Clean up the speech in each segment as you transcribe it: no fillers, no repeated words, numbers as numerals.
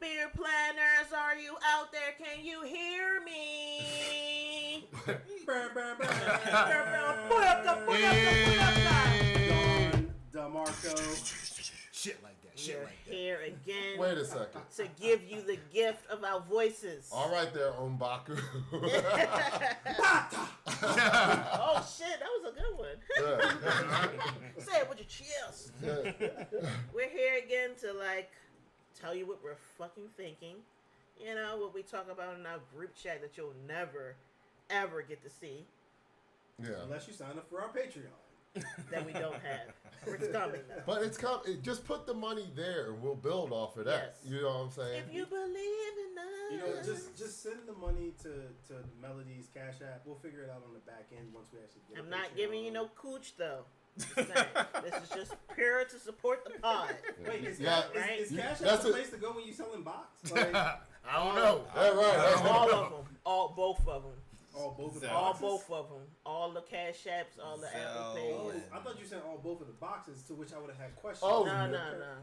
Beer planners, are you out there? Can you hear me? Don DeMarco. Shit like that. You're here again. Wait a second. To give you the gift of our voices. All right there, Umbaku. Oh shit, that was a good one. Say it with your chest. We're here again to tell you what we're fucking thinking. You know, what we talk about in our group chat that you'll never, ever get to see. Yeah. Unless you sign up for our Patreon. That we don't have. It's coming though. But it's coming. Just put the money there and we'll build off of that. Yes. You know what I'm saying? If you believe in us. You know, just send the money to Melody's Cash App. We'll figure it out on the back end once we actually get I'm not giving you no cooch though. Just saying. This is just pure to support the pod. Wait, is right? Cash App the place to go when you selling box? Like, I don't know. That's right. All of them. Both of them. all both of the All boxes? both of them. All the Cash Apps, all the Apple Oh, Pays. I thought you said all both of the boxes, to which I would have had questions. Oh, No.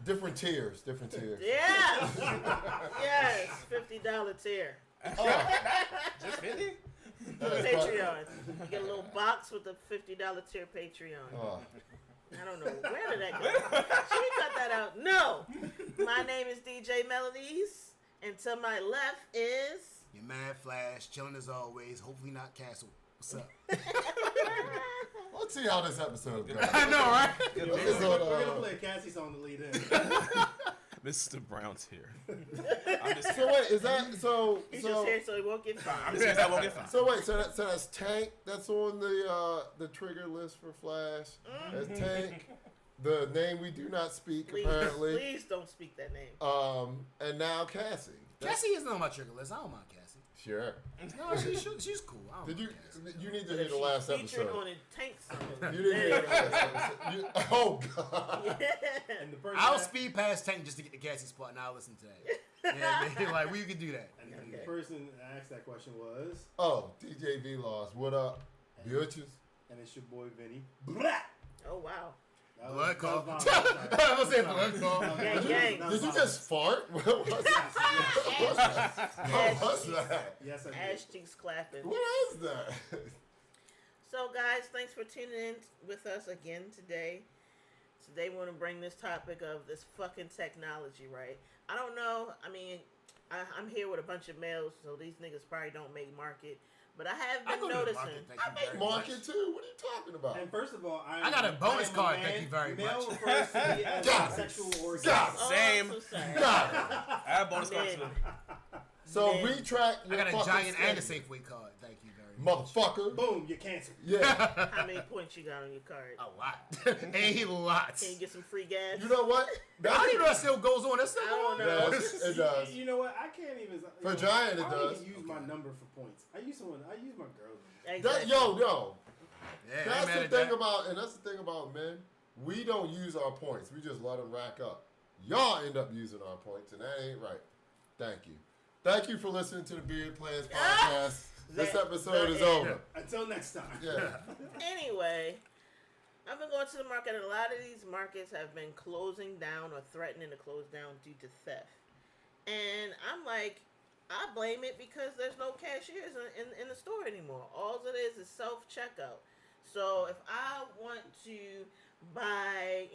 Different tiers. Yes! Yes! $50 tier. Just 50? Patreon. You get a little box with the $50 tier Patreon. Oh. I don't know. Where did that go? Should we cut that out? No! My name is DJ Melodies. And to my left is... Your man Flash, chilling as always. Hopefully not canceled. What's up? Let's see how this episode goes. I know, right? We're going to play a Cassie song to lead in. Mr. Brown's here. So wait, is that so? He's just here so he won't get fined. I'm just saying that won't get fined. So wait, so that's Tank. That's on the trigger list for Flash. That's Tank. The name we do not speak apparently. Please don't speak that name. And now Cassie. Cassie isn't on my trigger list. I don't mind Cassie. Sure. No, she's cool. I don't Did you? mind Cassie. You need to But hear if the last she's featured episode. on a Tank song. You didn't hear the last episode. Oh God. And the person I'll speed past Tank just to get the Cassie spot, and I'll listen to that. Yeah, man, like, well, you can do that. And the person that asked that question was, Oh, DJ V-Loss. What up, bitches? and it's your boy Vinny. Oh, wow. Blood call. I was saying blood call. Gang, gang. Did you just fart? What was that? What was that? Yes, I did. Ash cheeks clapping. What is that? So, guys, thanks for tuning in with us again today. Today, we want to bring this topic of this fucking technology, right? I don't know. I mean, I'm here with a bunch of males, so these niggas probably don't make market. But I have been noticing. I make market too. What are you talking about? And first of all, I got a bonus card, thank you very Male much. refers to me as God. a sexual organ. God. Same. Oh, I'm so sorry. God. I have bonus cards Man. too. So Man. retract I your got a fucking giant and a statement. Safeway card. Thank you very much. Motherfucker. Boom, you're canceled. Yeah. How many points you got on your card? A lot. A lot. Can you get some free gas? You know what? I don't even know that still goes on. That's still I don't going know. on. Yes, it does. You know what? I can't even. For Giant, it I don't does. even use my number for points. I use my girl. Exactly. Yo. Yeah, That's man, the thing about men. We don't use our points. We just let them rack up. Y'all end up using our points, and that ain't right. Thank you. Thank you for listening to the Beard Plans podcast. This episode is over. Until next time. Yeah. Anyway, I've been going to the market, and a lot of these markets have been closing down or threatening to close down due to theft. And I'm like, I blame it because there's no cashiers in the store anymore. All it is self-checkout. So if I want to buy,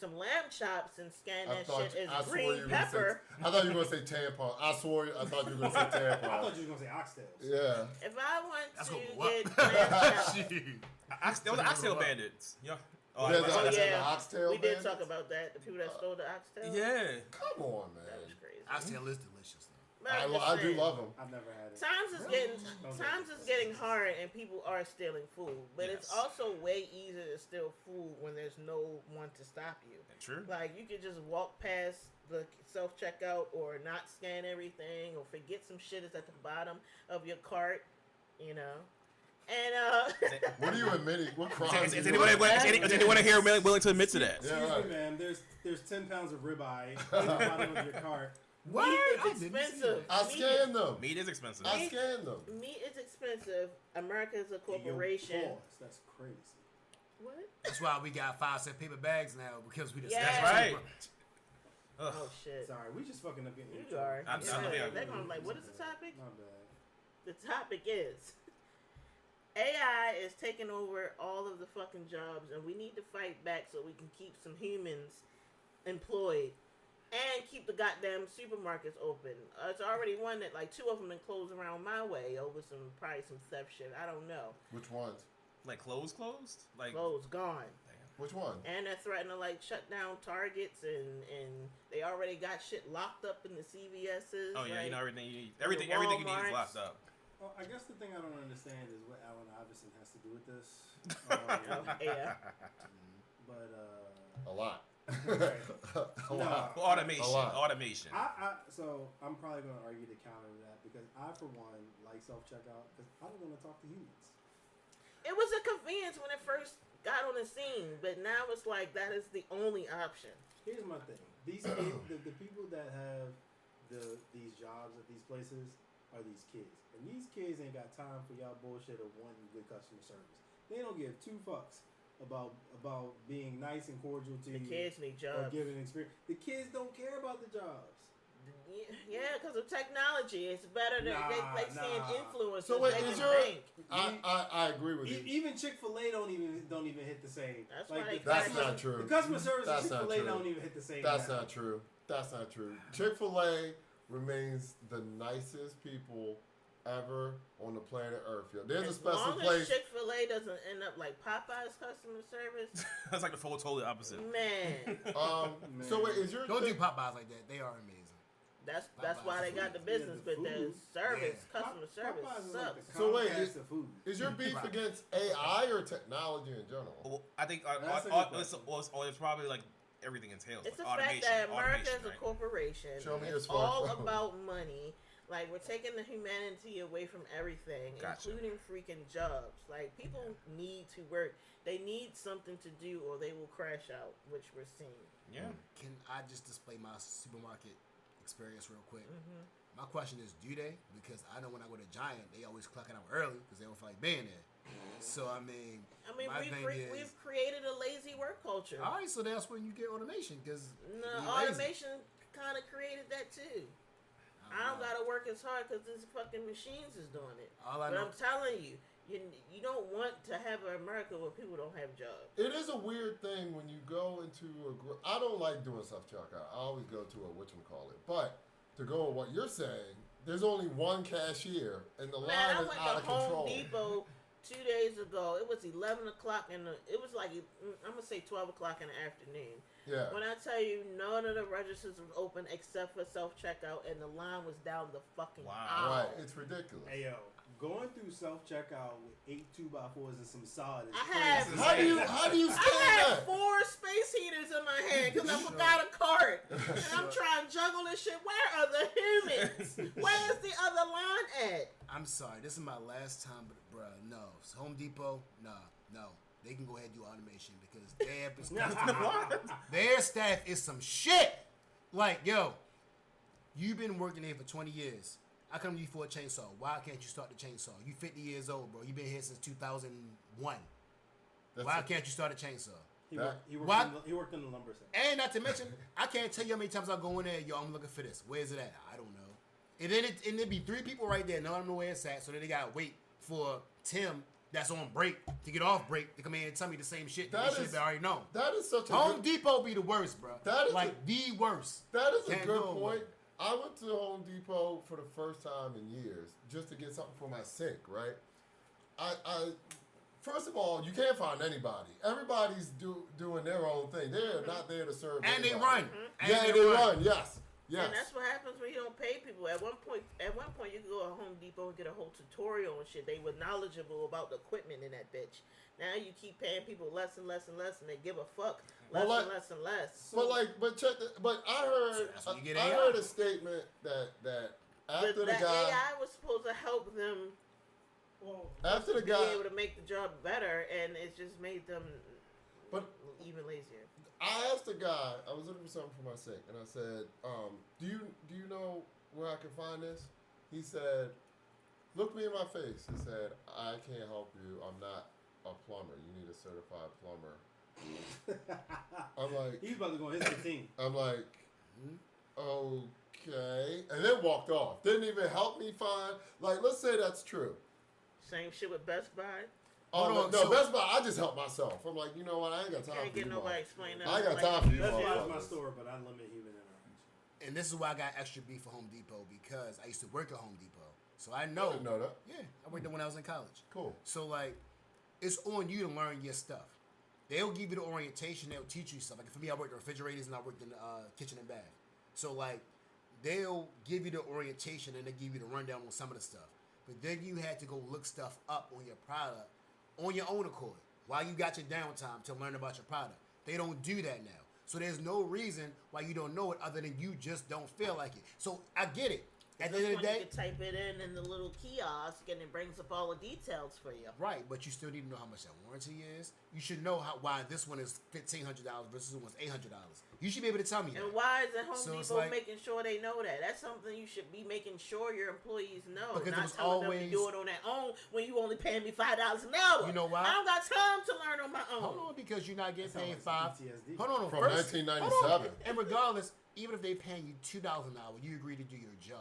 some lamb chops and scan that shit as green pepper. I thought you were going to say tampon. I thought you were going to say tampon. I thought you were going to say oxtails. Yeah. If I want That's to gonna get go up. lamb chops, There was the Oxtail Bandits. Yeah. Oh, There's I- the yeah, oxtail we did bandits? talk about that. The people that stole the oxtail. yeah. Come on, That was man. crazy. Oxtail is delicious, though. But I'm just I do saying, love them. I've never had it. Times is getting hard, and people are stealing food. But it's Yes. also way easier to steal food when there's no one to stop you. True. Like you could just walk past the self checkout, or not scan everything, or forget some shit is at the bottom of your cart. And What are you admitting? What crimes? Is are you anyone here willing to admit to that? Yeah, Excuse right. me, ma'am. There's 10 pounds of ribeye at the bottom of your cart. What? meat I is didn't see expensive. I scanned them. Meat is expensive. I scanned them. Meat is expensive. America is a corporation. Yo, pause. That's crazy. What? That's why we got 5-cent paper bags now, because we just. Yeah. That's right. Oh shit. Sorry, we just fucking up getting You are. I'm Yeah, yeah. they're gonna be like, what is the topic? My bad. The topic is AI is taking over all of the fucking jobs, and we need to fight back so we can keep some humans employed and keep the goddamn supermarkets open. It's already one that like 2 of them been closed around my way over probably some theft shit. I don't know. Which ones? Like closed? Like Closed, gone. Which one? And they're threatening to like shut down Targets, and they already got shit locked up in the CVS's. oh yeah, like, you know everything you need. the Everything you need is Walmarts. locked up. Well, I guess the thing I don't understand is what Allen Iverson has to do with this. Yeah. But A lot. Right. A lot. Well, automation. A lot. Automation. So I'm probably going to argue the counter to that because I, for one, like self checkout because I don't want to talk to humans. It was a convenience when it first got on the scene, but now it's like that is the only option. Here's my thing: these kids, the people that have these jobs at these places are these kids, and these kids ain't got time for y'all bullshit of wanting good customer service. They don't give 2 fucks about being nice and cordial to The you kids need or jobs. giving experience. The kids don't care about the jobs. Yeah, because of technology, it's better than they seeing influencers. So wait, they is can your- bank. I agree with you. Even Chick-fil-A don't even hit the same. That's like why they That's Exactly. not true. the customer service That's at not Chick-fil-A true. don't even hit the same. That's now. not true. That's not true. Chick-fil-A remains the nicest people ever on the planet Earth. Yo. There's a As special long place. as Chick-fil-A doesn't end up like Popeye's customer service, That's like the full totally opposite. man, So wait, is your Don't do thing- Popeyes like that. They are amazing. that's why they got the business, Yeah, the but the food. service, Yeah. customer service Popeyes is sucks. like the So wait, Comcast of food. is your beef Right. against AI or technology in general? Well, I think That's a good it's probably like everything entails. It's the like fact that America is a right? corporation. Show me It's your all smartphone. about money. Like, we're taking the humanity away from everything, Gotcha. including freaking jobs. Like, people need to work. They need something to do or they will crash out, which we're seeing. Yeah. Can I just display my supermarket experience real quick? Mm-hmm. My question is, do they? Because I know when I go to Giant, they always clocking out early because they don't feel like being there. So I mean, my thing is, we've created a lazy work culture. all right. So that's when you get automation because No, automation kind of created that too. I don't gotta work as hard because these fucking machines is doing it. All I But know, I'm telling you, you don't want to have an America where people don't have jobs. It is a weird thing when you go into I don't like doing self checkout. I always go to a whatchamacallit. But to go with what you're saying, there's only one cashier and the Man, line I is went out to of Home control. Depot 2 days ago. It was 11 o'clock it was like, I'm gonna say 12 o'clock in the afternoon. Yeah. When I tell you none of the registers was open except for self-checkout and the line was down the fucking Wow. aisle. Right. It's ridiculous. Hey yo, going through self checkout with 8 2x4s and some solid is I crazy. had- How do you I stand had that? 4 space heaters in my hand because I forgot a cart. And I'm trying to juggle this shit. Where are the humans? Where's the other line at? I'm sorry. This is my last time, but bruh, no. So Home Depot, no. They can go ahead and do automation because their staff is some shit. Like, yo, you've been working here for 20 years. I come to you for a chainsaw. Why can't you start the chainsaw? You 50 years old, bro. You've been here since 2001. That's Why it. can't you start a chainsaw? He That- worked in the lumber section. And not to mention, I can't tell you how many times I go in there, yo, I'm looking for this. Where's it at? I don't know. And then there'd be 3 people right there, none of them know where it's at, so then they gotta wait for Tim that's on break to get off break to come in and tell me the same shit that That they is- should already know. That is such a Home good, Depot be the worst, bro. That is like the worst. that is a Can't good go point. away. I went to Home Depot for the first time in years just to get something for my sink, right? I first of all, you can't find anybody. Everybody's doing their own thing. They're not there to serve And they anybody. run. And Yeah, they run. Yes. Yes. And that's what happens when you don't pay people. At one point, you could go to Home Depot and get a whole tutorial and shit. They were knowledgeable about the equipment in that bitch. Now you keep paying people less and less and less, and they give a fuck less Well, and less and less. But check. But I heard. That's when you get I AI. heard a statement that after But the that guy AI was supposed to help them Well, after the be guy. able to make the job better, and it just made them But even lazier. I asked the guy. I was looking for something for my sink, and I said, "Do you know where I can find this?" He said, "Look me in my face." He said, "I can't help you. I'm not a plumber. You need a certified plumber." I'm like, he's about to go on his 15. I'm like, Okay, and then walked off. Didn't even help me find. Like, let's say that's true. Same shit with Best Buy. Oh Hold no, on, no, so- Best Buy. I just help myself. I'm like, you know what? I ain't got time Can't for get you. nobody motherfuckers. explain I ain't got nothing. time for you. Best Buy is my motherfuckers. store, but I limit human interaction. And this is why I got extra beef for Home Depot, because I used to work at Home Depot. So I I know. didn't know that. Yeah, I worked there when I was in college. Cool. So like, it's on you to learn your stuff. They'll give you the orientation. They'll teach you stuff. Like for me, I worked in refrigerators and I worked in kitchen and bath. So like, they'll give you the orientation and they give you the rundown on some of the stuff. But then you had to go look stuff up on your product on your own accord while you got your downtime to learn about your product. They don't do that now. So there's no reason why you don't know it other than you just don't feel like it. So I get it. At the This end of one the you day, can type it in the little kiosk and it brings up all the details for you. right, but you still need to know how much that warranty is. You should know why this one is $1,500 versus this one's $800. You should be able to tell me that. And why isn't Home So it's Depot like- making sure they know that? That's something you should be making sure your employees know. Because it not was telling them always- to do it on their own when you only paying me $5 an hour. You know why? I don't got time to learn on my own. Hold on, because you're not getting That sounds paid like five. some PTSD. Hold on, From first, 1997. hold on. And regardless, even if they paying you $2 an hour, you agree to do your job.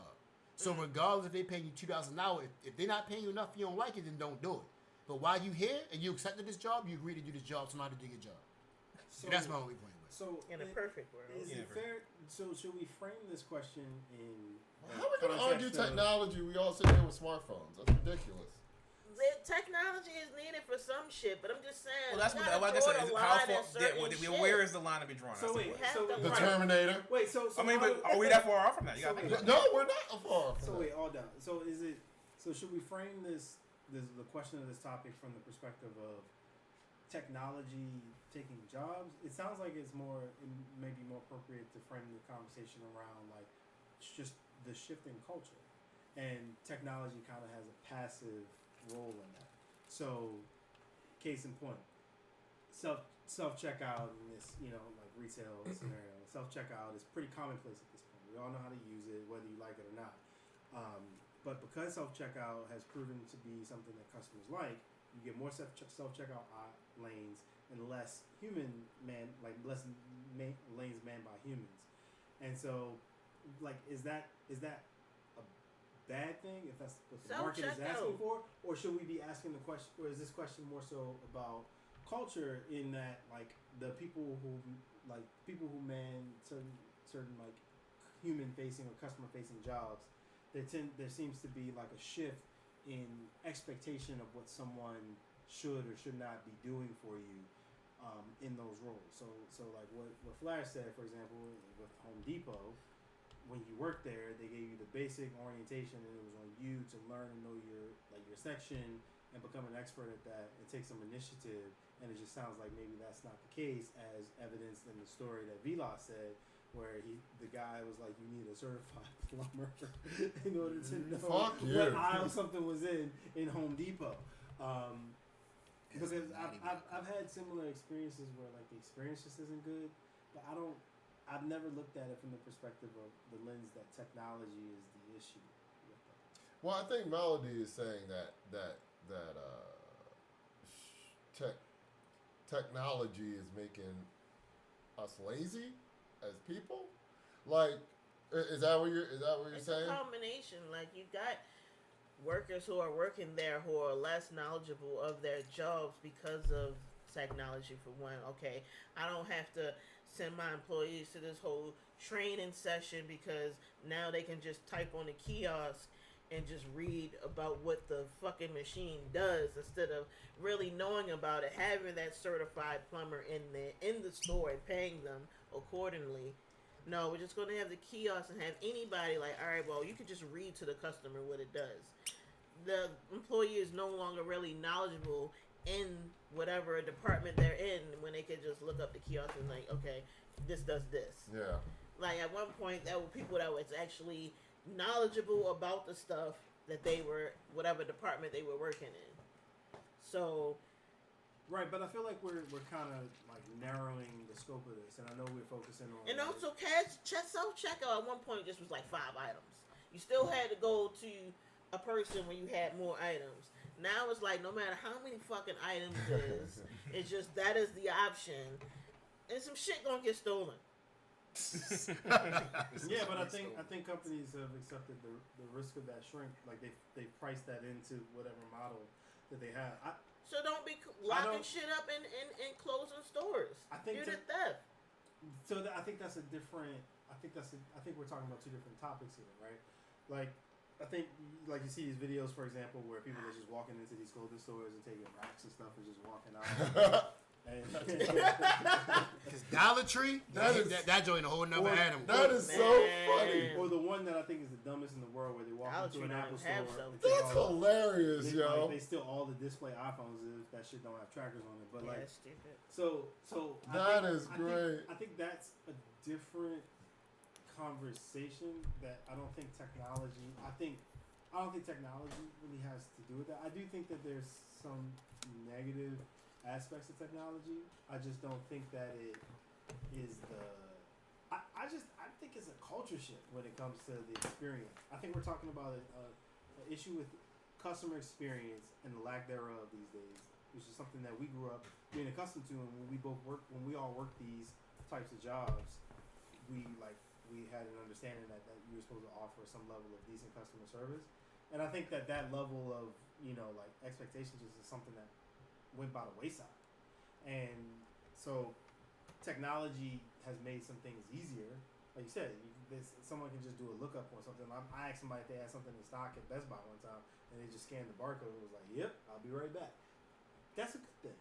So regardless if they paying you $2 an hour, if they're not paying you enough, you don't like it, then don't do it. But while you here and you accepted this job, you agree to do this job, so know how to do your job. So, And that's my only point with it. So In a perfect world. is Yeah, it fair? So should we frame this question in? How are we gonna argue context of- technology? We all sit here with smartphones. That's ridiculous. The technology is needed for some shit, but I'm just saying. Well, that's you what gotta like I draw said. the Is line how at far? certain shit. Where is the line to be drawn? So That's the wait, question. so have to The Right. Terminator. wait, so I mean, how but do- are we that far off from that? You So gotta think wait. about No, we're not far from So that. wait, all done. So is it? So should we frame the question of this topic from the perspective of technology taking jobs? It sounds like it's more, it may be more appropriate to frame the conversation around like it's just the shift in culture, and technology kind of has a passive role in that. So, case in point, self checkout in this like retail scenario, self checkout is pretty commonplace at this point. We all know how to use it, whether you like it or not. But because self checkout has proven to be something that customers like, you get more self checkout lanes and less lanes manned by humans. And so, like, is that a bad thing if that's what the market is asking Self-checkout. for, or should we be asking the question, or is this question more so about culture in that like the people who man certain like human facing or customer facing jobs, there seems to be like a shift in expectation of what someone should or should not be doing for you in those roles. So like what Flash said, for example, with Home Depot, when you work there, they gave you the basic orientation, and it was on you to learn and know your section and become an expert at that and take some initiative. And it just sounds like maybe that's not the case, as evidenced in the story that Vilas said, where the guy was like, you need a certified plumber in order to know Fuck you. what aisle something was in Home Depot. Because Not even I've had similar experiences where like the experience just isn't good, but I've never looked at it from the perspective of the lens that technology is the issue with that. Well, I think Melody is saying that technology is making us lazy as people. Like, is that what you're It's saying? a combination. Like you got workers who are working there who are less knowledgeable of their jobs because of technology. For one, okay, I don't have to send my employees to this whole training session because now they can just type on the kiosk and just read about what the fucking machine does instead of really knowing about it, having that certified plumber in the store and paying them accordingly. No, we're just going to have the kiosk and have anybody like, all right, well, you can just read to the customer what it does. The employee is no longer really knowledgeable in whatever department they're in when they could just look up the kiosk and like, okay, this does this. Yeah. Like at one point, there were people that was actually knowledgeable about the stuff that they were, whatever department they were working in. So, Right, but I feel like we're kind of like narrowing the scope of this, and I know we're focusing on. and also self checkout at one point just was like 5 items. You still had to go to a person when you had more items. Now it's like no matter how many fucking items it is, it's just that is the option, and some shit gonna get stolen. Yeah, but I think companies have accepted the risk of that shrink. Like they priced that into whatever model that they have. So don't be locking shit up and closing stores. I think due to theft. I think that's a different. I think we're talking about two different topics here, right? Like I think like you see these videos, for example, where people are just walking into these clothing stores and taking racks and stuff and just walking out. Because Dollar Tree, that joint a whole nother animal. That is so funny. Or the one that I think is the dumbest in the world, where they walk into an Apple store. And That's hilarious, yo. They steal all the display iPhones if that shit don't have trackers on it. But like, that's stupid. so that is great. I think that's a different conversation that I don't think technology. I don't think technology really has to do with that. I do think that there's some negative aspects of technology. I just don't think that it is the. I think it's a culture shift when it comes to the experience. I think we're talking about an issue with customer experience and the lack thereof these days, which is something that we grew up being accustomed to, and when we all worked these types of jobs, we had an understanding that you were supposed to offer some level of decent customer service, and I think that level of like expectations is something that went by the wayside, and so technology has made some things easier. Like you said, someone can just do a lookup or something. I asked somebody if they had something in stock at Best Buy one time, and they just scanned the barcode and was like, "Yep, I'll be right back." That's a good thing.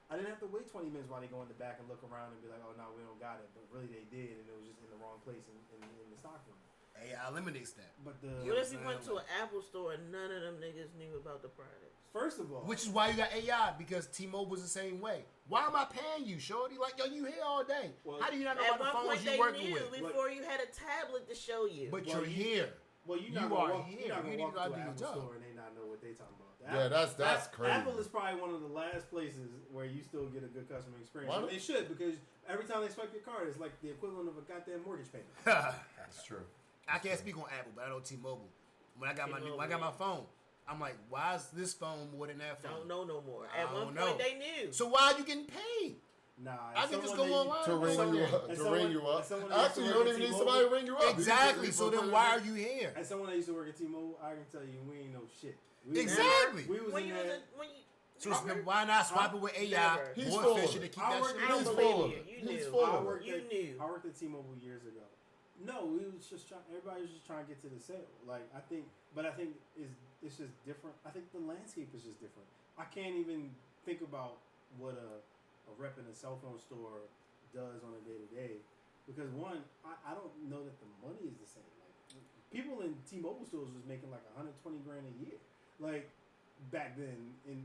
I didn't have to wait 20 minutes while they go in the back and look around and be like, "Oh no, we don't got it," but really they did, and it was just in the wrong place in the stock room. AI eliminates that. But What if you went to an Apple store and none of them niggas knew about the products? first of all, Which is why you got AI, because T-Mobile's the same way. Why am I paying you, shorty? Like, yo, you here all day. Well, How do you not know At about the one phones point you they working knew with? before you had a tablet to show you. But Well, you're here. well, you're You not are gonna walk, here. you're not You gonna need walk to to do an your Apple job. store and they not know what they talking about. Yeah, that's crazy. Apple is probably one of the last places where you still get a good customer experience. Why And don't- they should, because every time they swipe your card, it's like the equivalent of a goddamn mortgage payment. That's true. I can't speak on Apple, but I know T-Mobile. When I got my phone, I'm like, why is this phone more than that phone? Don't know no more. I At one don't point know. they knew. So why are you getting paid? Nah, I can just go online. To ring someone- you up. and To someone- ring you up. and someone that used Actually, to you work don't at even need T-Mobile- somebody to ring you up. Exactly. So then why are you here? As someone that used to work at T-Mobile, I can tell you, we ain't know shit. We Exactly. We was when in you there. when you So why not swap it with AI? Never. He's More full of efficient to it. keep I that work- shit I don't He's moving. believe full of you. it. You He's knew. full I of it. worked You at, knew. I worked at T-Mobile years ago. No, we was just trying. Everybody was just trying to get to the sale. Like I think it's just different. I think the landscape is just different. I can't even think about what a rep in a cell phone store does on a day to day, because one, I don't know that the money is the same. Like people in T-Mobile stores was making like $120 grand a year, like back then, and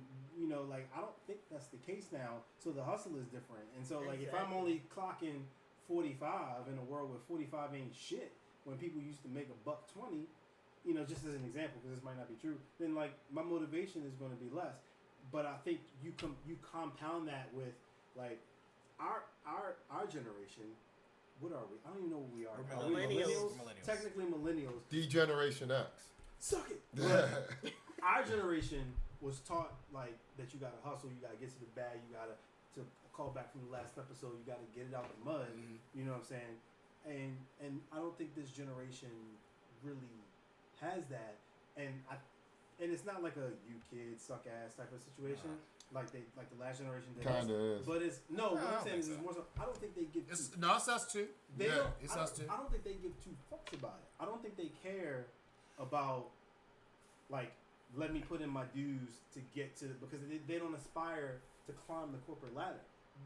like I don't think that's the case now. So the hustle is different, and so like if I'm Exactly. only clocking 45 in a world where 45 ain't shit, when people used to make $120, just as an example, because this might not be true, then like my motivation is going to be less. But I think you compound that with like our generation. What are we? I don't even know what we are. We're Are we millennials. Millennials. Technically millennials. D-Generation X. Suck it. But our generation was taught like that you gotta hustle, you gotta get to the bag, you gotta to call back from the last episode, you gotta get it out the mud. Mhm. You know what I'm saying? And I don't think this generation really has that. And it's not like a you kids suck ass type of situation like the last generation did. Kinda is. But it's no. What I I'm don't saying think is so. more so. I don't think they give. It's us too. They Yeah, don't, it's I us don't- too. I don't think they give two fucks about it. I don't think they care about like let me put in my dues to get to because they don't aspire to climb the corporate ladder.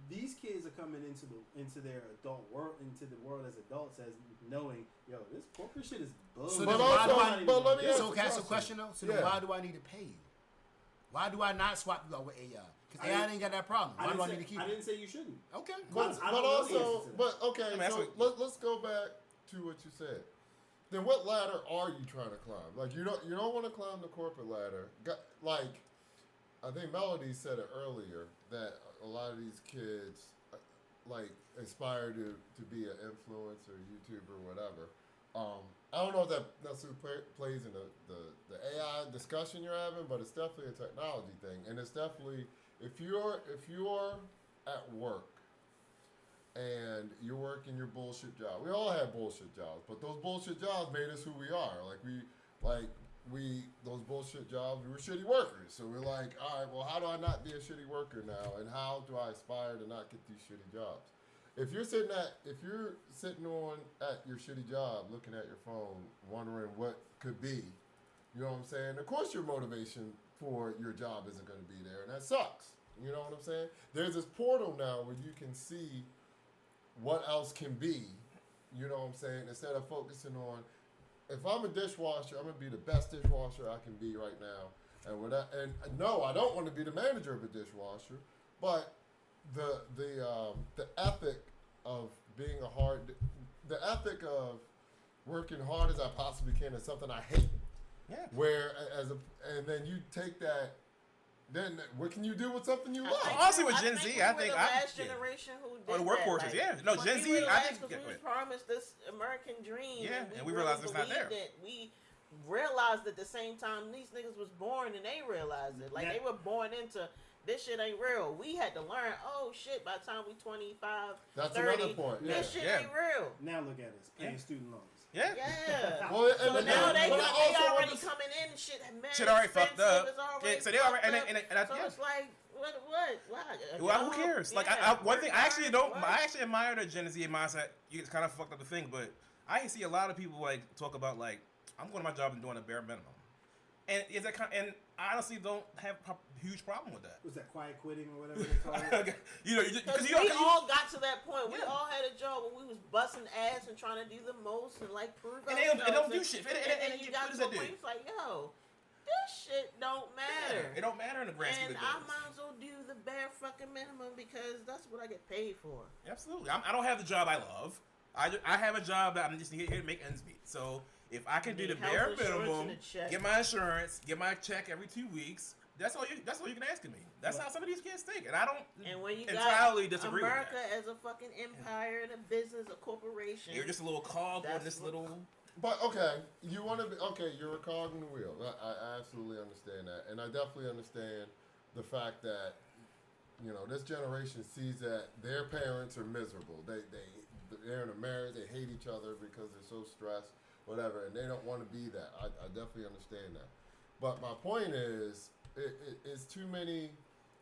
These kids are coming into their adult world, into the world as adults, as knowing, yo, this corporate shit is bullshit. So But then why also- do I? but let me ask So you can I ask a a question though? So then Yeah. why do I need to pay you? Why do I not swap you out with AI? Because AI ain't got that problem. Why do I need to keep I it? didn't say you shouldn't. Okay. But, I but don't know the also, answer to that. but okay, I mean, so let's go back to what you said. Then what ladder are you trying to climb? Like you don't want to climb the corporate ladder. Like I think Melody said it earlier that a lot of these kids like aspire to be an influencer, YouTuber, whatever. I don't know if that necessarily plays in the AI discussion you're having, but it's definitely a technology thing, and it's definitely if you're at work and you're working your bullshit job. We all have bullshit jobs, but those bullshit jobs made us who we are. Those bullshit jobs, we were shitty workers. So we're like, all right, well, how do I not be a shitty worker now? And how do I aspire to not get these shitty jobs? If you're sitting on at your shitty job, looking at your phone, wondering what could be, you know what I'm saying? Of course, your motivation for your job isn't going to be there, and that sucks. You know what I'm saying? There's this portal now where you can see what else can be. You know what I'm saying? Instead of focusing on, if I'm a dishwasher, I'm gonna be the best dishwasher I can be right now. And no, I don't want to be the manager of a dishwasher, but the ethic of the ethic of working hard as I possibly can is something I hate. Yeah. And then you take that. Then what can you do with something you love? Honestly, with Gen Z, we I were think the last generation who did the workhorses, that. yeah. No, Gen Z, I think. We was promised this American dream. Yeah, and we really realized it's not there. believed it. We realized at the same time these niggas was born and they realized it. Like, they were born into this shit ain't real. We had to learn, oh shit, by the time we 25, That's 30, another point. this shit ain't real. Now look at us paying student loans. Yeah. Yeah. Well, So now they already coming in and shit. Man, Shit already fucked up. It's already Yeah, so they already so it's like, what? Why? Well, who cares? Like, Yeah, one thing, I actually don't. what? I actually admire the Gen Z mindset. It's kind of fucked up the thing, but I see a lot of people like talk about like, I'm going to my job and doing a bare minimum, and and I honestly don't have a huge problem with that. Was that quiet quitting or whatever they call it? You know, because we all got to that point. We all had a job where we was busting ass and trying to do the most and like prove And they don't do shit. And then you got what to does a that do? point, it's like, yo, this shit don't matter. It don't matter in the grand scheme And of I things. might as well do the bare fucking minimum because that's what I get paid for. Absolutely. I don't have the job I love. I have a job that I'm just here to make ends meet. So if I can do the Health bare insurance minimum, and a check. get my insurance, get my check every 2 weeks, that's all you can ask of me. That's how some of these kids think, and I don't And when you entirely got disagree America with that. as a fucking empire and a business, a corporation, You're just a little cog on That's this what- little. But okay, you want to be okay. You're a cog in the wheel. I absolutely understand that, and I definitely understand the fact that this generation sees that their parents are miserable. They're in a marriage. They hate each other because they're so stressed, whatever, and they don't want to be that. I definitely understand that. But my point is, it's too many,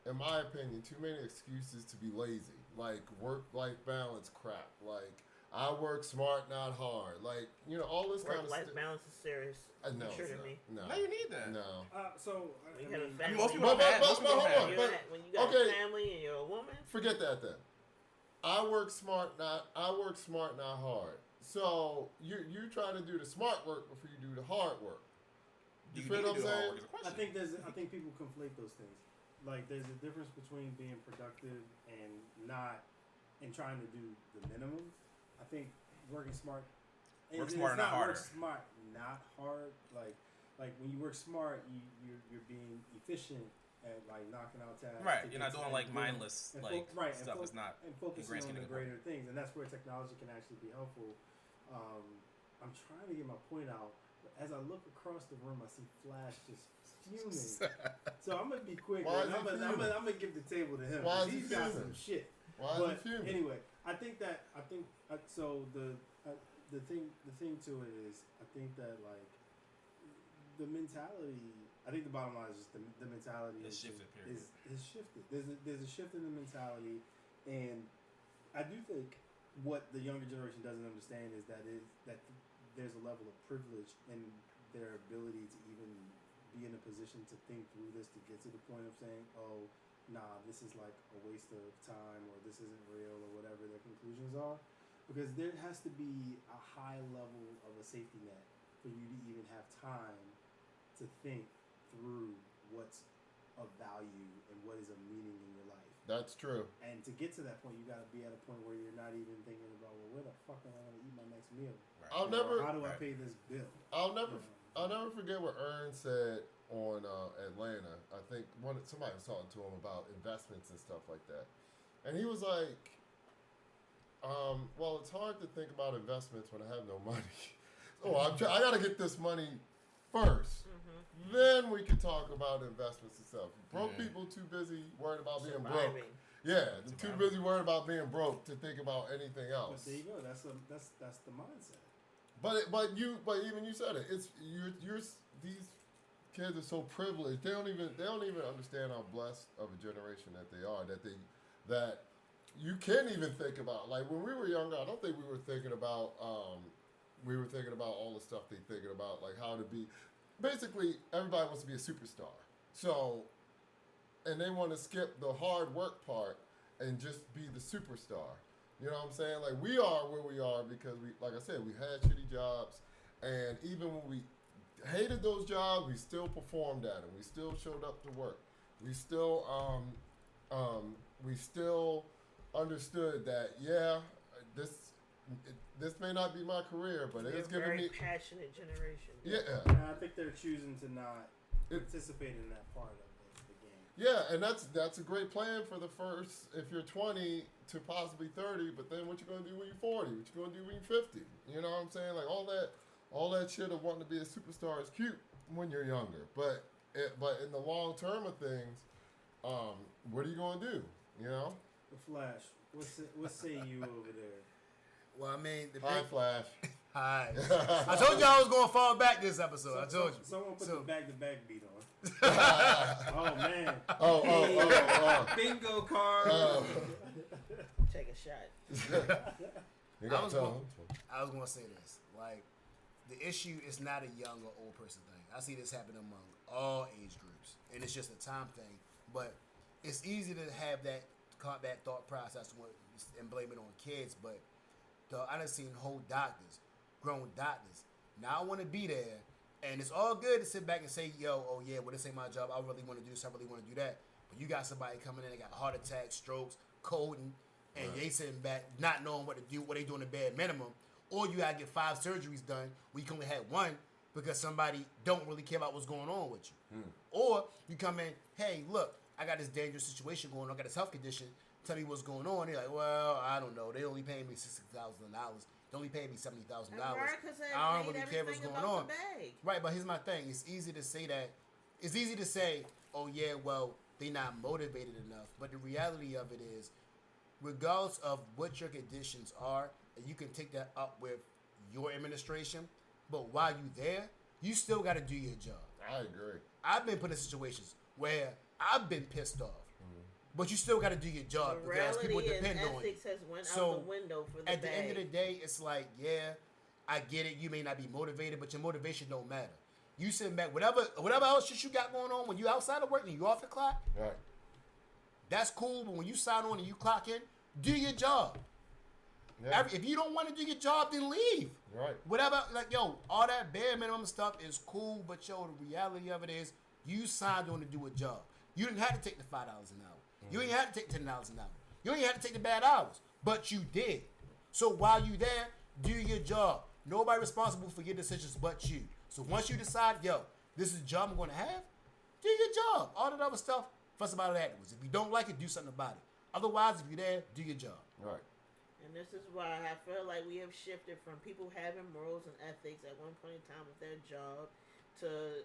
in my opinion, too many excuses to be lazy. Like work-life balance crap. Like I work smart, not hard. Like all this kind of work-life stuff. balance is serious. No, Sure it's to not. me. No, No, you need that. no. When you have a family, most people But- don't have. but- Most people but don't hold have. on. when you got okay. a family and you're a woman, Forget that then. I work smart, not hard. So you trying to do the smart work before you do the hard work. You feel need what to I'm do the hard saying? work is a question. I think people conflate those things. Like there's a difference between being productive and trying to do the minimum. I think working smart. Work it's smart, not harder. Work smart, not hard. Like when you work smart, you're being efficient at like knocking out tasks. Right, to you're not get- doing and like doing- mindless and like and stuff. It's not. and focusing grand on scheme the of the greater things, and that's where technology can actually be helpful. I'm trying to get my point out, but as I look across the room, I see Flash just fuming. So I'm gonna be quick. Why is I'm he gonna fuming? give the table to him. Why 'cause is he he's got fuming? some shit. Why But is he fuming? anyway, I think so. The thing to it is, I think that like the mentality. I think the bottom line is just the mentality It's shifted, period. is shifted. There's a shift in the mentality, and I do think what the younger generation doesn't understand is that there's a level of privilege in their ability to even be in a position to think through this to get to the point of saying, oh, nah, this is like a waste of time or this isn't real or whatever their conclusions are. Because there has to be a high level of a safety net for you to even have time to think through what's of value and what is of meaning in your life. That's true. And to get to that point, you got to be at a point where you're not even thinking about, well, where the fuck am I going to eat my next meal? Right. I'll Or never. how do I pay this bill? I'll never forget what Ern said on Atlanta. I think somebody was talking to him about investments and stuff like that, and he was like, "Well, it's hard to think about investments when I have no money. So I got to get this money first. Then we can talk about investments and stuff. Broke people too busy worried about being broke. surviving. Yeah, they're too busy worried about being broke to think about anything But else. there you go. That's the mindset. But even you said it. It's you're these kids are so privileged. They don't even understand how blessed of a generation that they are. That you can't even think about. Like when we were younger, I don't think we were thinking about all the stuff they thinking about, like how to be. Basically, everybody wants to be a superstar. So, and they want to skip the hard work part and just be the superstar. You know what I'm saying? Like we are where we are because we, like I said, we had shitty jobs, and even when we hated those jobs, we still performed at them. We still showed up to work. We still understood that this may not be my career, but We're it's a giving very me passionate generation. yeah. And I think they're choosing to not participate in that part of the game. Yeah, and that's a great plan for the first, if you're 20 to possibly 30, but then what you gonna do when you're 40? What you gonna do when you're 50? You know what I'm saying? Like all that shit of wanting to be a superstar is cute when you're younger, but in the long term of things, what are you gonna do? You know? The Flash. What say you over there? Well, I mean, the Hi, big. Flash. Hi. I told you I was going to fall back this episode. I told you. Someone put So- the back-to-back beat on. Oh man. Oh. Bingo card. Take a shot. You gotta I was tell going- him. I was going to say this. Like, the issue is not a young or old person thing. I see this happen among all age groups, and it's just a time thing. But it's easy to have that thought process and blame it on kids. But I done seen whole doctors, grown doctors. Now I want to be there, and it's all good to sit back and say, "Yo, oh yeah, well this ain't my job. I really want to do this. I really want to do that." But you got somebody coming in, they got heart attacks, strokes, coding, and they sitting back not knowing what to do, what they doing the bare minimum. Or you gotta get 5 surgeries done where you can only have 1 because somebody don't really care about what's going on with you. Or you come in, hey, look, I got this dangerous situation going on, I got this health condition, tell me what's going on. They're like, well, I don't know. They only paying me $60,000. They only paying me $70,000. America's I don't made really care what's everything going about on. the bag. Right, but here's my thing. It's easy to say that. It's easy to say, oh yeah, well, they not motivated enough. But the reality of it is, regardless of what your conditions are, you can take that up with your administration. But while you there, you still got to do your job. I agree. I've been put in situations where I've been pissed off, but you still got to do your job because Morality people and depend on you. ethics has went So, out the window for the At bag. the end of the day, it's like, yeah, I get it. You may not be motivated, but your motivation don't matter. You sitting back, whatever else shit you got going on when you outside of work and you off the clock, Right. that's cool. But when you sign on and you clock in, do your job. Yeah. If you don't want to do your job, then leave. Right. Whatever, like, yo, all that bare minimum stuff is cool, but yo, the reality of it is you signed on to do a job. You didn't have to take the $5 an hour. You didn't have to take $10 an hour. You didn't have to take the bad hours, but you did. So while you there, do your job. Nobody responsible for your decisions but you. So once you decide, yo, this is the job I'm going to have, do your job. All that other stuff, fuss about it afterwards. If you don't like it, do something about it. Otherwise, if you're there, do your job. Right. And this is why I feel like we have shifted from people having morals and ethics at one point in time with their job to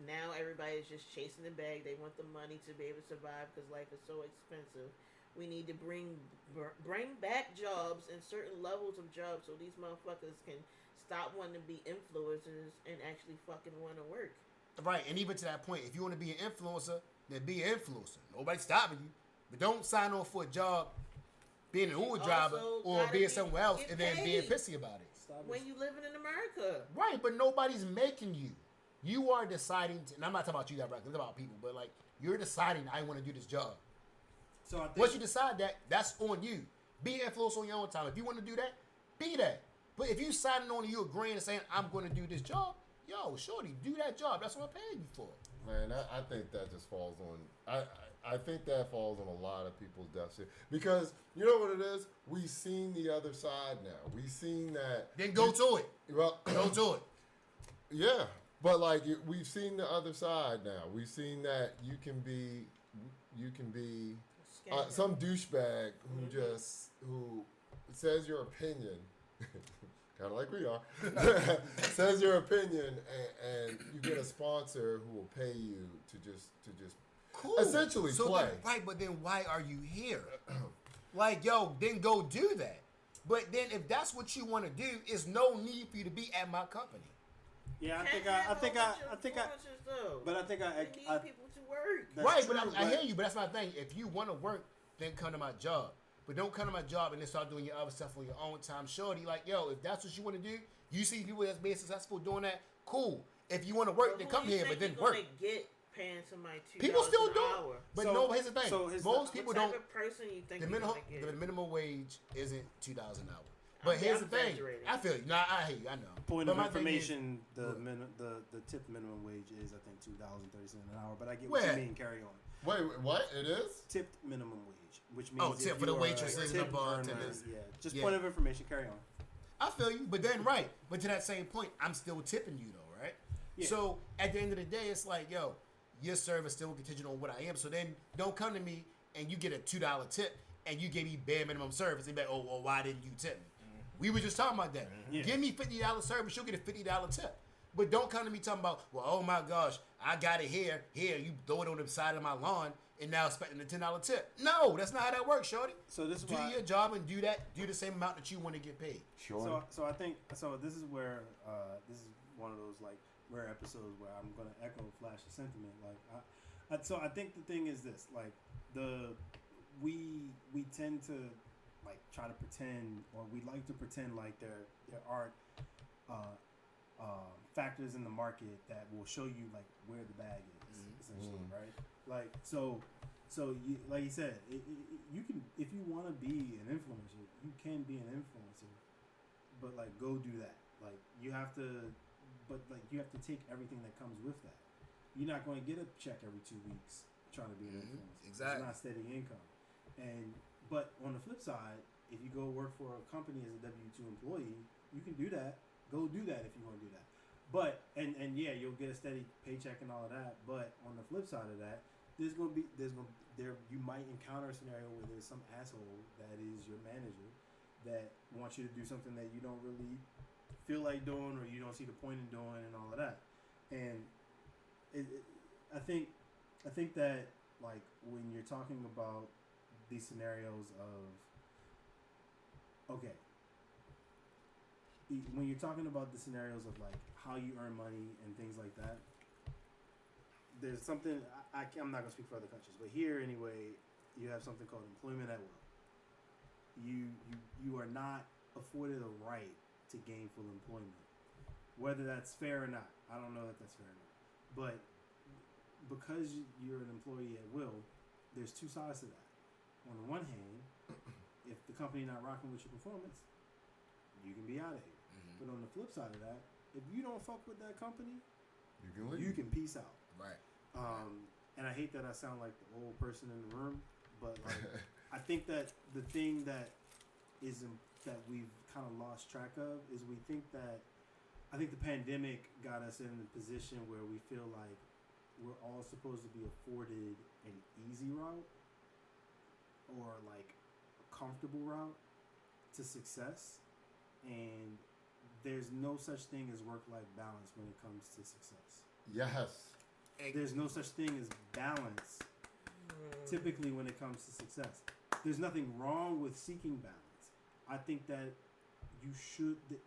now everybody is just chasing the bag. They want the money to be able to survive because life is so expensive. We need to bring back jobs and certain levels of jobs so these motherfuckers can stop wanting to be influencers and actually fucking want to work. Right, and even to that point, if you want to be an influencer, then be an influencer. Nobody's stopping you. But don't sign on for a job being an Uber driver Also or gotta being be- somewhere else get and then being paid. pissy about it. When you living in America. Right, but nobody's making you. You are deciding, and I'm not talking about you directly, it's about people, but like, you're deciding, I want to do this job. So I think Once you decide that, that's on you. Be an influencer on your own time. If you want to do that, be that. But if you signing on and you agreeing and saying, I'm going to do this job, yo, shorty, do that job. That's what I'm paying you for. Man, I think that just falls on. I think that falls on a lot of people's death shit because you know what it is. We've seen the other side now. We've seen that. Then go to it. Well, Go to it. yeah, but like we've seen the other side now. We've seen that you can be Scammer. some douchebag who says your opinion, kind of like we are, says your opinion, and you get a sponsor who will pay you to just Cool. Essentially, so play. Then, right, but then why are you here? Like, yo, then go do that. But then if that's what you want to do, it's no need for you to be at my company. Yeah, I Can't think have I a think whole I, bunch of I think I, influencers, though. but I think We need I people to work. that's Right, true, but I hear you, but that's my thing. If you want to work, then come to my job. But don't come to my job and then start doing your other stuff on your own time. Shorty, like, yo, if that's what you want to do, you see people that's being successful doing that, cool. If you want to work, But then who come you here, but think then you work. gonna get paying somebody $2 People still an do hour? it. But So- no, here's the thing. so here's Most the- people What type don't. of person you think The you're minimum, gonna get? the minimum wage isn't $2 an hour. But I'm here's the thing. exaggerating. I feel you. No, I hear you. I know. point But of my thing is- information, the tip minimum wage is I think $2.30 an hour. But I get what Where? you mean. Carry on. Wait, what? It is? Tipped minimum wage, which means if tip for the you are a waitresses and tip the bartenders. earner, Yeah, just Yeah. point of information. Carry on. I feel you, but then right, but to that same point, I'm still tipping you though, right? Yeah. So at the end of the day, it's like, yo, your service still contingent on what I am. So then don't come to me and you get a $2 tip and you gave me bare minimum service and be like, oh, well, why didn't you tip me? We were just talking about that. Yeah. Give me $50 service, you'll get a $50 tip. But don't come to me talking about, well, oh my gosh, I got it here, you throw it on the side of my lawn and now expecting a $10 tip. No, that's not how that works, shorty. So this is Do why. your job and do the same amount that you want to get paid. Sure. So I think this is where this is one of those like rare episodes where I'm gonna echo Flash's sentiment. Like, I think the thing is this: like we tend to like try to pretend, or we like to pretend like there aren't factors in the market that will show you like where the bag is, essentially, right? Like so you, like you said, you can, if you want to be an influencer, you can be an influencer, but like go do that. Like you have to, but like you have to take everything that comes with that. You're not going to get a check every 2 weeks trying to be an influencer. Exactly. It's not steady income. But on the flip side, if you go work for a company as a W-2 employee, you can do that. Go do that if you want to do that. But and yeah, you'll get a steady paycheck and all of that. But on the flip side of that, you might encounter a scenario where there's some asshole that is your manager that wants you to do something that you don't really feel like doing, or you don't see the point in doing, and all of that. And I think that like when you're talking about these scenarios of when you're talking about the scenarios of like how you earn money and things like that, there's something I'm not gonna speak for other countries, but here anyway, you have something called employment at will. You are not afforded a right to gainful employment, whether that's fair or not. I don't know that that's fair or not, but because you're an employee at will, there's two sides to that. On the one hand, if the company not rocking with your performance, you can be out of here. But on the flip side of that, if you don't fuck with that company, You can leave. you can peace out. Right. And I hate that I sound like the old person in the room, but like I think that the thing that that we've kind of lost track of is we think that I think the pandemic got us in a position where we feel like we're all supposed to be afforded an easy route or like a comfortable route to success, and there's no such thing as work-life balance when it comes to success. Yes. There's no such thing as balance typically when it comes to success. There's nothing wrong with seeking balance. I think that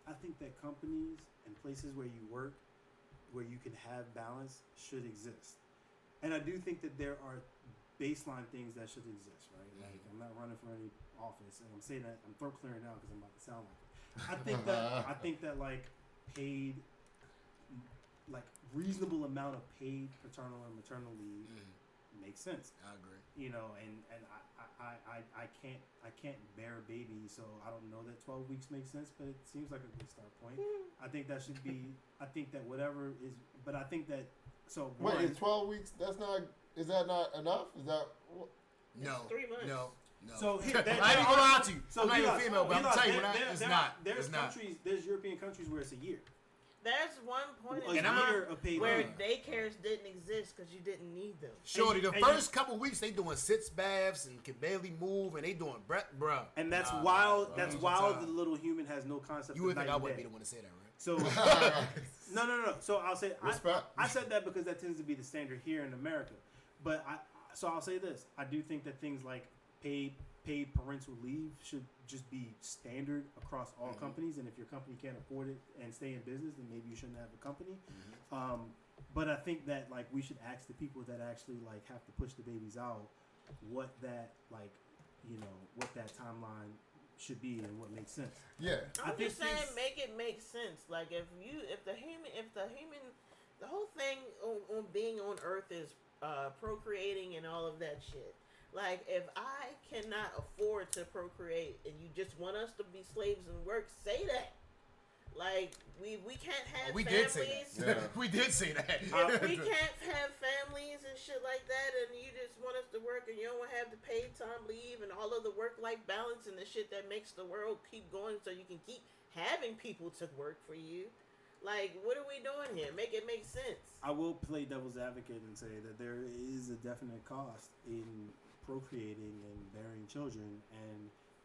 I think that companies and places where you work where you can have balance should exist. And I do think that there are baseline things that should exist, right? Like I'm not running for any office, and I'm saying that I'm throat clearing now because I'm about to sound like it. I think that like paid, like reasonable amount of paid paternal and maternal leave makes sense. I agree. You know, and I can't bear a baby, so I don't know that 12 weeks makes sense, but it seems like a good start point. I think that should be. I think that whatever is, but I think that so. Wait, one, in 12 weeks, that's not. Is that not enough? Is that? No. 3 months. No. So here, I ain't gonna lie to you. So I'm not even Vilas, female, but I'm Vilas, telling you, there- it's there not. are- There's It's not. countries, there's European countries where it's a year. There's one point A in And I'm time year of paid where leave. daycares didn't exist because you didn't need them. Shorty, the and first couple weeks they doing sitz baths and can barely move, and they doing bruh. And that's Nah, wild. bro. That's Ain't wild. time. The little human has no concept. You of would think night I and wouldn't day. be the one to say that, right? So no. So I'll say Respect. I said that because that tends to be the standard here in America. But So I'll say this: I do think that things like paid parental leave should just be standard across all companies. And if your company can't afford it and stay in business, then maybe you shouldn't have a company. But I think that like we should ask the people that actually like have to push the babies out what that like what that timeline should be and what makes sense. Yeah. I I'm think just saying, things- make it make sense. Like if the whole thing on being on Earth is procreating and all of that shit. Like if I cannot afford to procreate and you just want us to be slaves and work, say that. Like we can't have We families. did say that. Yeah. We did say that. If we can't have families and shit like that, and you just want us to work and you don't have the paid time leave and all of the work-life balance and the shit that makes the world keep going so you can keep having people to work for you. Like, what are we doing here? Make it make sense. I will play devil's advocate and say that there is a definite cost in procreating and bearing children, and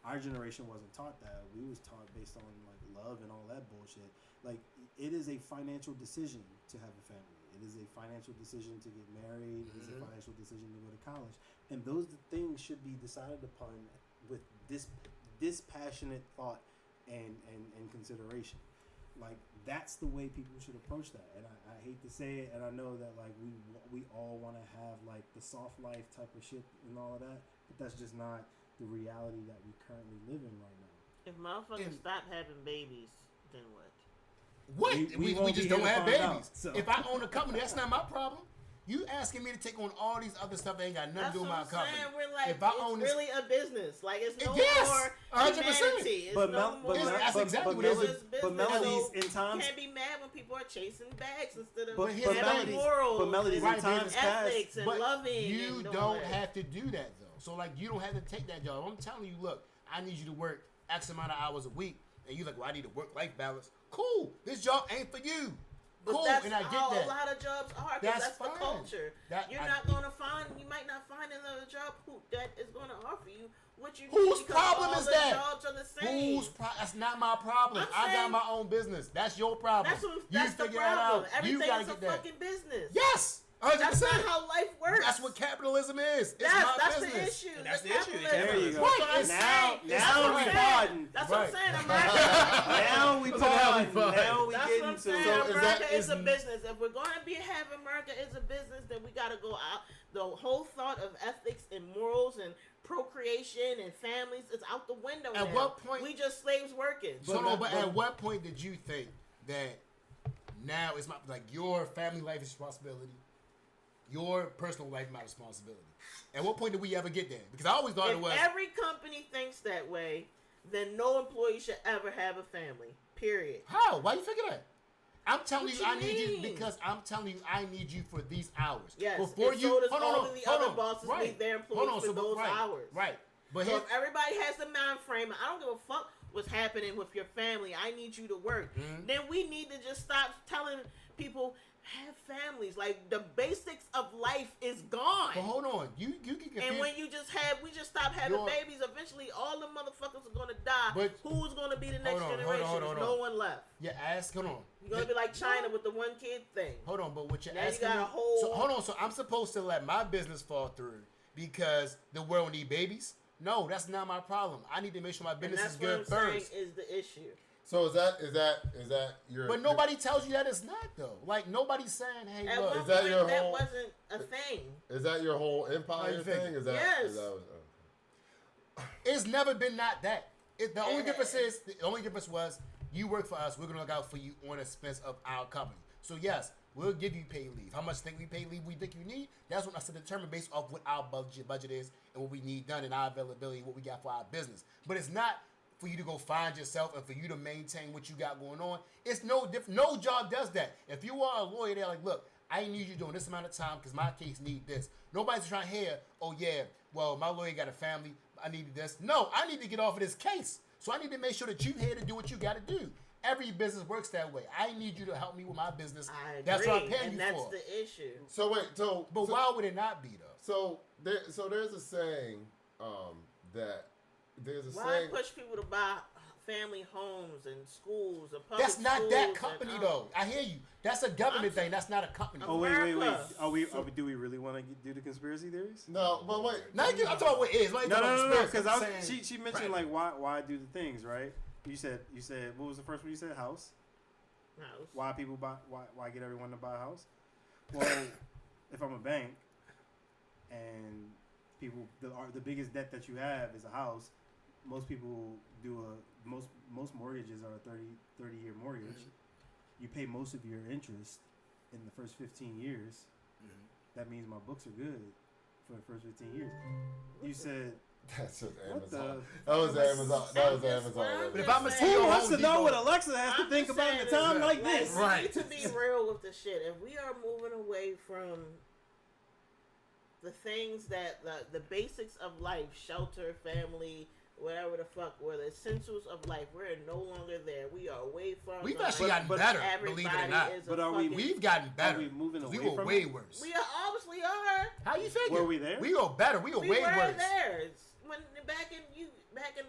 our generation wasn't taught that. We was taught based on like love and all that bullshit. Like it is a financial decision to have a family. It is a financial decision to get married. It is a financial decision to go to college, and those things should be decided upon with this dispassionate thought and consideration. Like that's the way people should approach that. And I hate to say it, and I know that like we all want to have like the soft life type of shit and all of that, but that's just not the reality that we currently live in right now. If motherfuckers stop having babies, then what? What? We We won't just be don't here to have find babies. out, so. If I own a company, that's not my problem. You asking me to take on all these other stuff that ain't got nothing That's to do with what my I'm company. saying. We're like, If I it's own this, really a business. Like it's no Yes, more 100%. humanity. It's But no Mel- more. but Mel- That's but- exactly but what it is. Melody- It's business. but Melody's So in times. You can't be mad when people are chasing bags instead of But here's the having thing. morals. But Melody's and in times past. ethics and but loving. you and all don't that. have to do that though. So like, you don't have to take that job. I'm telling you, look, I need you to work X amount of hours a week, and you like, well, I need a work-life balance. Cool. This job ain't for you. But Cool, that's and I get how that. a lot of jobs are. 'Cause That's that's the fine. culture. That- You're I- not gonna find. You might not find another job that is gonna offer you what you Whose need. because problem all is the that? Jobs are the same. That's not my problem. I'm I got saying- my own business. That's your problem. That's what. You That's the figure that problem. out. Everything You gotta is a get that. fucking business. Yes, 100%. That's not how life works. That's what capitalism is. It's That's my that's business. the issue. And that's the issue. capitalism. There you go. Right, That's what I'm it's- saying. now That's what we I'm saying. pardon. That's Right. what I'm saying. America. Now we That's how we pardon. fun. Now we That's get what I'm into saying. So is America that- is a is- business. If we're going to have America is a business, then we got to go out. The whole thought of ethics and morals and procreation and families is out the window. At now. what point- we just slaves working? So no, but at what point did you think that now it's my like your family life is responsibility, your personal life is my responsibility? At what point did we ever get there? Because I always thought If it was. every company thinks that way, then no employee should ever have a family. Period. How? Why you figure that? I'm telling What you, you I need you mean? because I'm telling you, I need you for these hours. Yes. Before and you, so does hold all on, of the hold other on. bosses Right. need their Hold employees on, for so, those right, hours. Right. But So here, if everybody has the mind frame, I don't give a fuck what's happening with your family. I need you to work. Mm-hmm. Then we need to just stop telling people have families. Like the basics of life is gone. but hold on, you can confuse. And when you just have, we just stop having Your- babies. Eventually, all the motherfuckers are gonna die. But- Who's gonna be the next Hold on, generation? hold There's on. no one left. your ass, hold on. You're gonna be like China with the one kid thing. Hold on, but what you're Now you asking got a me, whole- so hold on, so I'm supposed to let my business fall through because the world need babies? No, that's not my problem. I need to make sure my And business that's is what I'm good saying first. is the issue. So is that your? But nobody tells you that it's not though. Like nobody's saying, "Hey, At look." one Is that point, your that whole- wasn't a thing. Is that your whole How you empire figure? thing? Is that? Yes. Is that It's never been not that. The only difference is the only difference was you work for us. We're gonna look out for you on the expense of our company. So yes, we'll give you paid leave. How much think we pay leave we think you need? That's what I said determine based off what our budget is and what we need done and our availability and what we got for our business. But it's not for you to go find yourself and for you to maintain what you got going on. It's no different. No job does that. If you are a lawyer, they're like, look, I need you doing this amount of time because my case need this. Nobody's trying to hear, oh yeah, well, my lawyer got a family. I need this. No, I need to get off of this case. So I need to make sure that you're here to do what you got to do. Every business works that way. I need you to help me with my business. I agree, That's what I'm paying and you that's for. the issue. So wait, But why would it not be though? So there's a saying that there's a Why saying. push people to buy family homes and schools and public That's not schools that and, company though. I hear you. That's a government thing. That's not a company. Oh wait. America. Do we really want to do the conspiracy theories? No, but wait. Now I'm talking about what is. Like, No. Because Because she mentioned right. like why do the things, right? You said what was the first one you said? House. House. Why people buy? Why get everyone to buy a house? Well, if I'm a bank and people the biggest debt that you have is a house, most people do most mortgages are a 30-year mortgage. Mm-hmm. You pay most of your interest in the first 15 years. Mm-hmm. That means my books are good for the first 15 years. You said. That's just What the- Amazon. That was Amazon. That was Amazon. But if I'm a saying- CEO, Who wants to Home know Depot- what Alexa has to I'm think just about at a saying time is, like this? We Right. need to be real with the shit. If we are moving away from the things that the basics of life, shelter, family, whatever the fuck, were the essentials of life, we're no longer there. We are away from. We've the actually life. gotten better, Everybody believe it or not. is a But are we- fucking- We've gotten better. we moving We away were from way it? worse. We are obviously are. How you figure? Were we there? We go better. We go We way were worse. there. When back in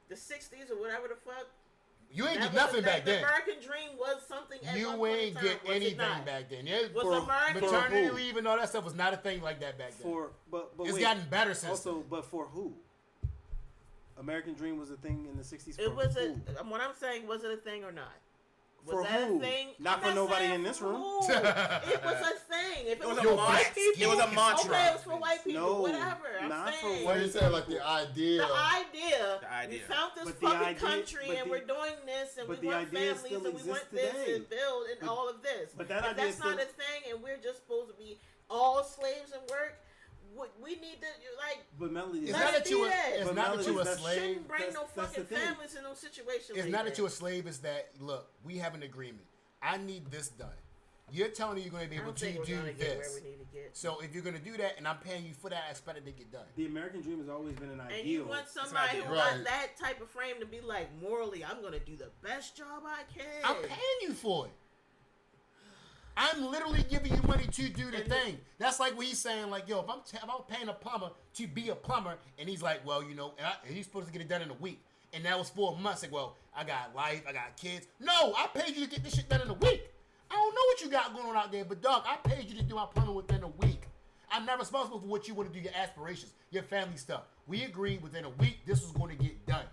the 60s or whatever the fuck. You ain't that get was nothing the, back the then. American dream was something. At one You point in ain't time, get was it anything not? back then. Yeah, Was For- American for maternity who? leave and all that stuff was not a thing like that back then. But It's wait. gotten better since. Also, but for who? American Dream was a thing in the 60s. It for was who? what I'm saying. Was it a thing or not? Was For that who? a thing? Not I'm for nobody saying in this for room. who. It was a thing. If it was was for a white mantra. people, It was a mantra. Okay, it was for white people. No, whatever. I'm not for saying. What do you say? Like the idea. The idea. The idea. We found this But the fucking idea- country but and the- we're doing this and but we the want idea families still and we want exists this today. and build and But- all of this. but that if idea that's not still- a thing and we're just supposed to be all slaves and work, we need to like. But Melody, It's Let not it that you be a, that. it's But not that Melody, you a that's- slave. Shouldn't bring no that's the fucking thing. families in no situations. It's like not that you're a slave. It's that look, we have an agreement. I need this done. You're telling me you're going to be I able don't to think we're do gonna get where this. we need to get. So if you're going to do that, and I'm paying you for that, I expect it to get done. the American Dream has always been an ideal. And you want somebody who Right. got that type of frame to be like, morally, I'm gonna do the best job I can. I'm paying you for it. I'm literally giving you money to do the And thing. That's like what he's saying, like, yo, if I'm paying a plumber to be a plumber, and he's like, well, you know, and he's supposed to get it done in a week, and that was 4 months. Like, well, I got life, I got kids. No, I paid you to get this shit done in a week. I don't know what you got going on out there, but dog, I paid you to do my plumbing within a week. I'm not responsible for what you want to do, your aspirations, your family stuff. We agreed within a week this was going to get done.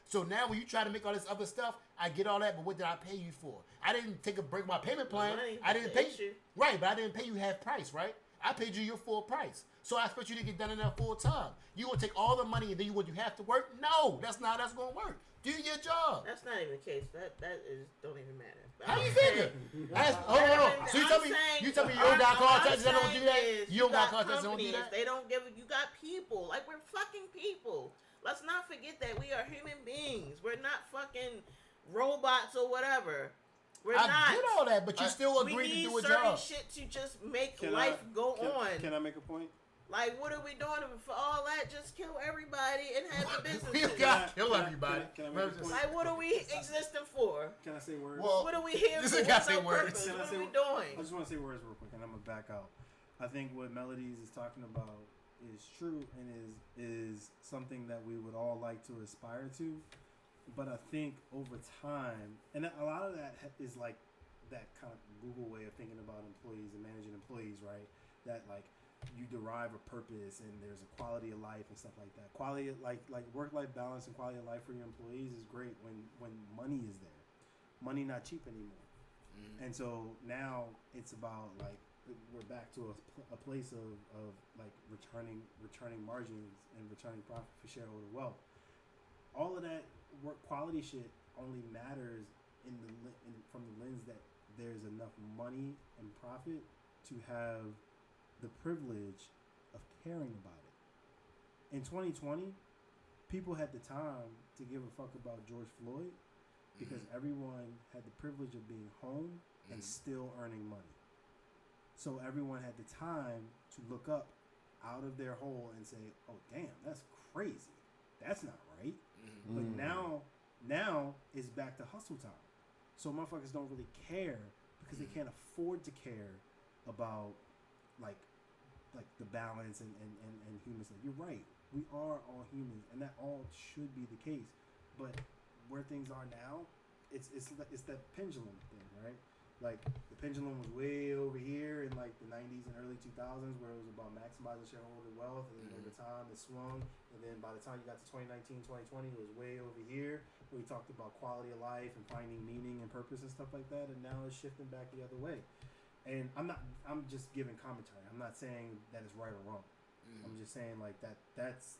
So now when you try to make all this other stuff, I get all that, but what did I pay you for? I didn't take a break my payment plan. Money, I didn't that's the pay issue. right, but I didn't pay you half price, right? I paid you your full price. So I expect you to get done in that full time. You gonna take all the money and then you have to work? No, that's not how that's gonna work. Do your job. That's not even the case. That is don't even matter. But How I'm you saying- figure? Hold on. So you I'm tell me saying- you tell me you don't got what I'm contractors that don't do saying that? is You don't got got contractors that don't do companies, that? They don't give. You got people. Like we're fucking people. Let's not forget that we are human beings. We're not fucking robots or whatever. We're I not. get all that, but you still we agreed to need do a certain job. shit to just make Can life go can, on. Can I make a point? Like, what are we doing for all that? Just kill everybody and have the We businesses. got kill Can I- everybody. can I make a point? Like, what are we existing for? Can I say words? Well, What are we here This for? is gotta What's say our words. purpose? Can I What say are we I doing? just want to say words real quick, and I'm gonna back out. I think what Melodies is talking about is true and is something that we would all like to aspire to. But I think over time, and a lot of that is like that kind of Google way of thinking about employees and managing employees, right? That like you derive a purpose and there's a quality of life and stuff like that. Quality of, like work-life balance and quality of life for your employees is great when money is there. Money not cheap anymore. And so now it's about like we're back to a place of like returning margins and returning profit for shareholder wealth. All of that work quality shit only matters from the lens that there's enough money and profit to have the privilege of caring about it. In 2020, people had the time to give a fuck about George Floyd because everyone had the privilege of being home and still earning money. So everyone had the time to look up out of their hole and say, "Oh damn, that's crazy. That's not right." But now it's back to hustle time. So motherfuckers don't really care because they can't afford to care about like the balance and human stuff. You're right. We are all humans and that all should be the case. But where things are now, it's that pendulum thing, right? Like the pendulum was way over here in like the 90s and early 2000s, where it was about maximizing shareholder wealth, and then over time it swung, and then by the time you got to 2019, 2020, it was way over here, where we talked about quality of life and finding meaning and purpose and stuff like that, and now it's shifting back the other way. And I'm just giving commentary. I'm not saying that it's right or wrong. I'm just saying like that's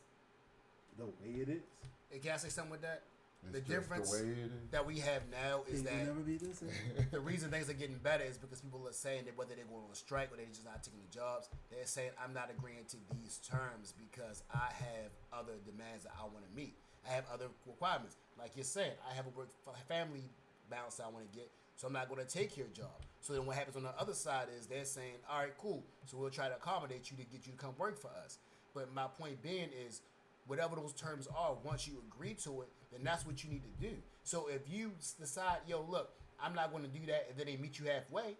the way it is. Hey, can I say something with that? It's The just difference the way it is. that we have now is Things will that never be the same. the reason things are getting better is because people are saying that whether they're going on a strike or they're just not taking the jobs, they're saying I'm not agreeing to these terms because I have other demands that I want to meet. I have other requirements. Like you're saying, I have a work family balance I want to get, so I'm not going to take your job. So then what happens on the other side is they're saying, all right, cool, so we'll try to accommodate you to get you to come work for us. But my point being is, whatever those terms are, once you agree to it, then that's what you need to do. So if you decide, yo, look, I'm not going to do that, and then they meet you halfway,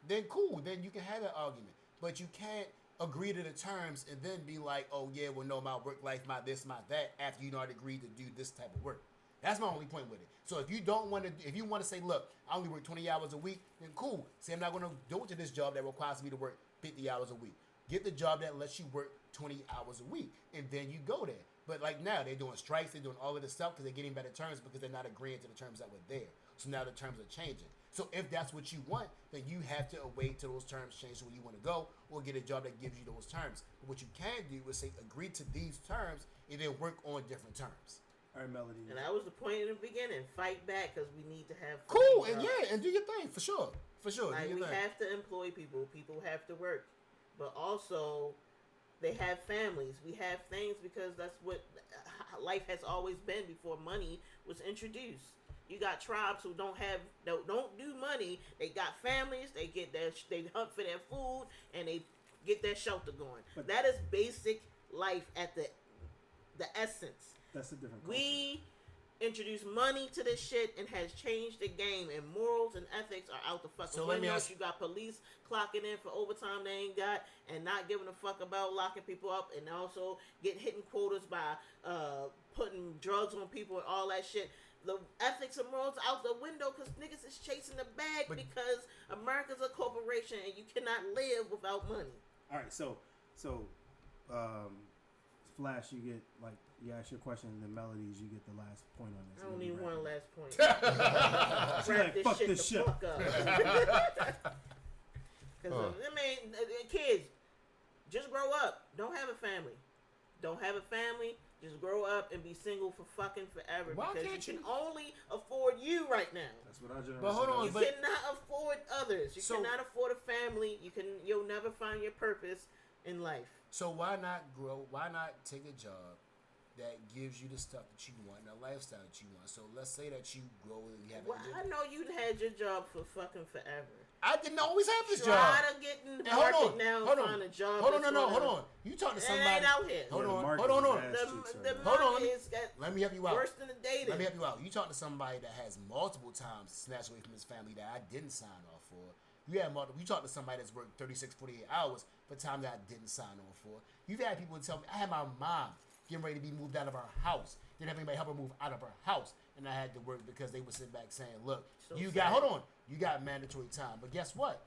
then cool, then you can have that argument. But you can't agree to the terms and then be like, oh yeah, well no, my work life, my this, my that, after you not agreed to do this type of work. That's my only point with it. So if you don't want to, if you want to say, look, I only work 20 hours a week, then cool. Say I'm not going to go to this job that requires me to work 50 hours a week. Get the job that lets you work 20 hours a week, and then you go there. But like now, they're doing strikes, they're doing all of this stuff because they're getting better terms because they're not agreeing to the terms that were there. So now the terms are changing. So if that's what you want, then you have to wait till those terms change to where you want to go, or get a job that gives you those terms. But what you can do is say, agree to these terms, and then work on different terms. All right, Melody. And that was the point in the beginning. Fight back because we need to have Cool, fucking and jobs. yeah, and do your thing, for sure. For sure, Like, do we your thing. have to employ people. People have to work. But also, they have families. We have things because that's what life has always been before money was introduced. You got tribes who don't do money. They got families. They hunt for their food and they get their shelter going. But that is basic life at the essence. That's a different culture. We introduced money to this shit and has changed the game, and morals and ethics are out the fucking So let me window. ask- You got police clocking in for overtime they ain't got and not giving a fuck about locking people up, and also hitting quotas by putting drugs on people and all that shit. The ethics and morals are out the window because niggas is chasing the bag But- because America's a corporation and you cannot live without money. All right, so Flash, you get like you ask your question, and then Melodies, you get the last point on this. I don't even want a last point. She's Wrap like, this fuck shit this the shit. fuck up. Because, I mean, kids, just grow up. Don't have a family. Don't have a family. Just grow up and be single for fucking forever. Why because can't you you- can only afford you right now. That's what our generation. But hold on, You does. cannot afford others. You So- cannot afford a family. You'll never find your purpose in life. So why not grow? Why not take a job that gives you the stuff that you want and the lifestyle that you want? So let's say that you grow and you have Well, I know you had your job for fucking forever. I didn't always have this Try job. to get in the And hold market on, now hold and on, find a job. hold on, that's hold gonna- on. You talking to It somebody? ain't out here. Hold Yeah, the on, market hold on, is hold on. ass The cheeks right the now. Hold on, market let me- is got Let me help you out. worse than the dating. Let me help you out. You talk to somebody that has multiple times snatched away from his family that I didn't sign off for. You have multiple. You talk to somebody that's worked 36, 48 hours for time that I didn't sign on for. You've had people tell me, I had my mom getting ready to be moved out of her house. Didn't have anybody help her move out of her house. And I had to work because they would sit back saying, look, So you sad. got, hold on, you got mandatory time. But guess what?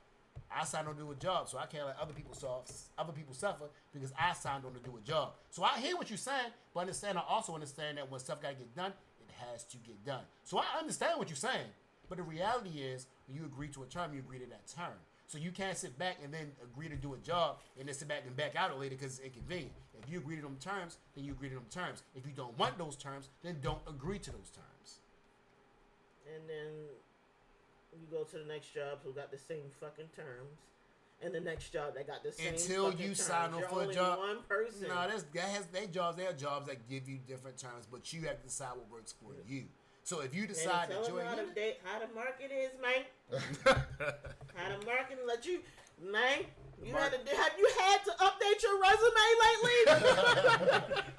I signed on to do a job, so I can't let other people suffer because I signed on to do a job. So I hear what you're saying, but I also understand that when stuff got to get done, it has to get done. So I understand what you're saying, but the reality is when you agree to a term, you agree to that term. So you can't sit back and then agree to do a job and then sit back and back out it later because it's inconvenient. If you agree to them terms, then you agree to them terms. If you don't want those terms, then don't agree to those terms. And then you go to the next job who got the same fucking terms, and the next job that got the same. Until fucking you terms. sign on You're for a only job. One person. No, they are jobs that give you different terms, but you have to decide what works for you. So if you And decide tell that them you're how the market is, man. How the market let you, man. Have you had to update your resume lately?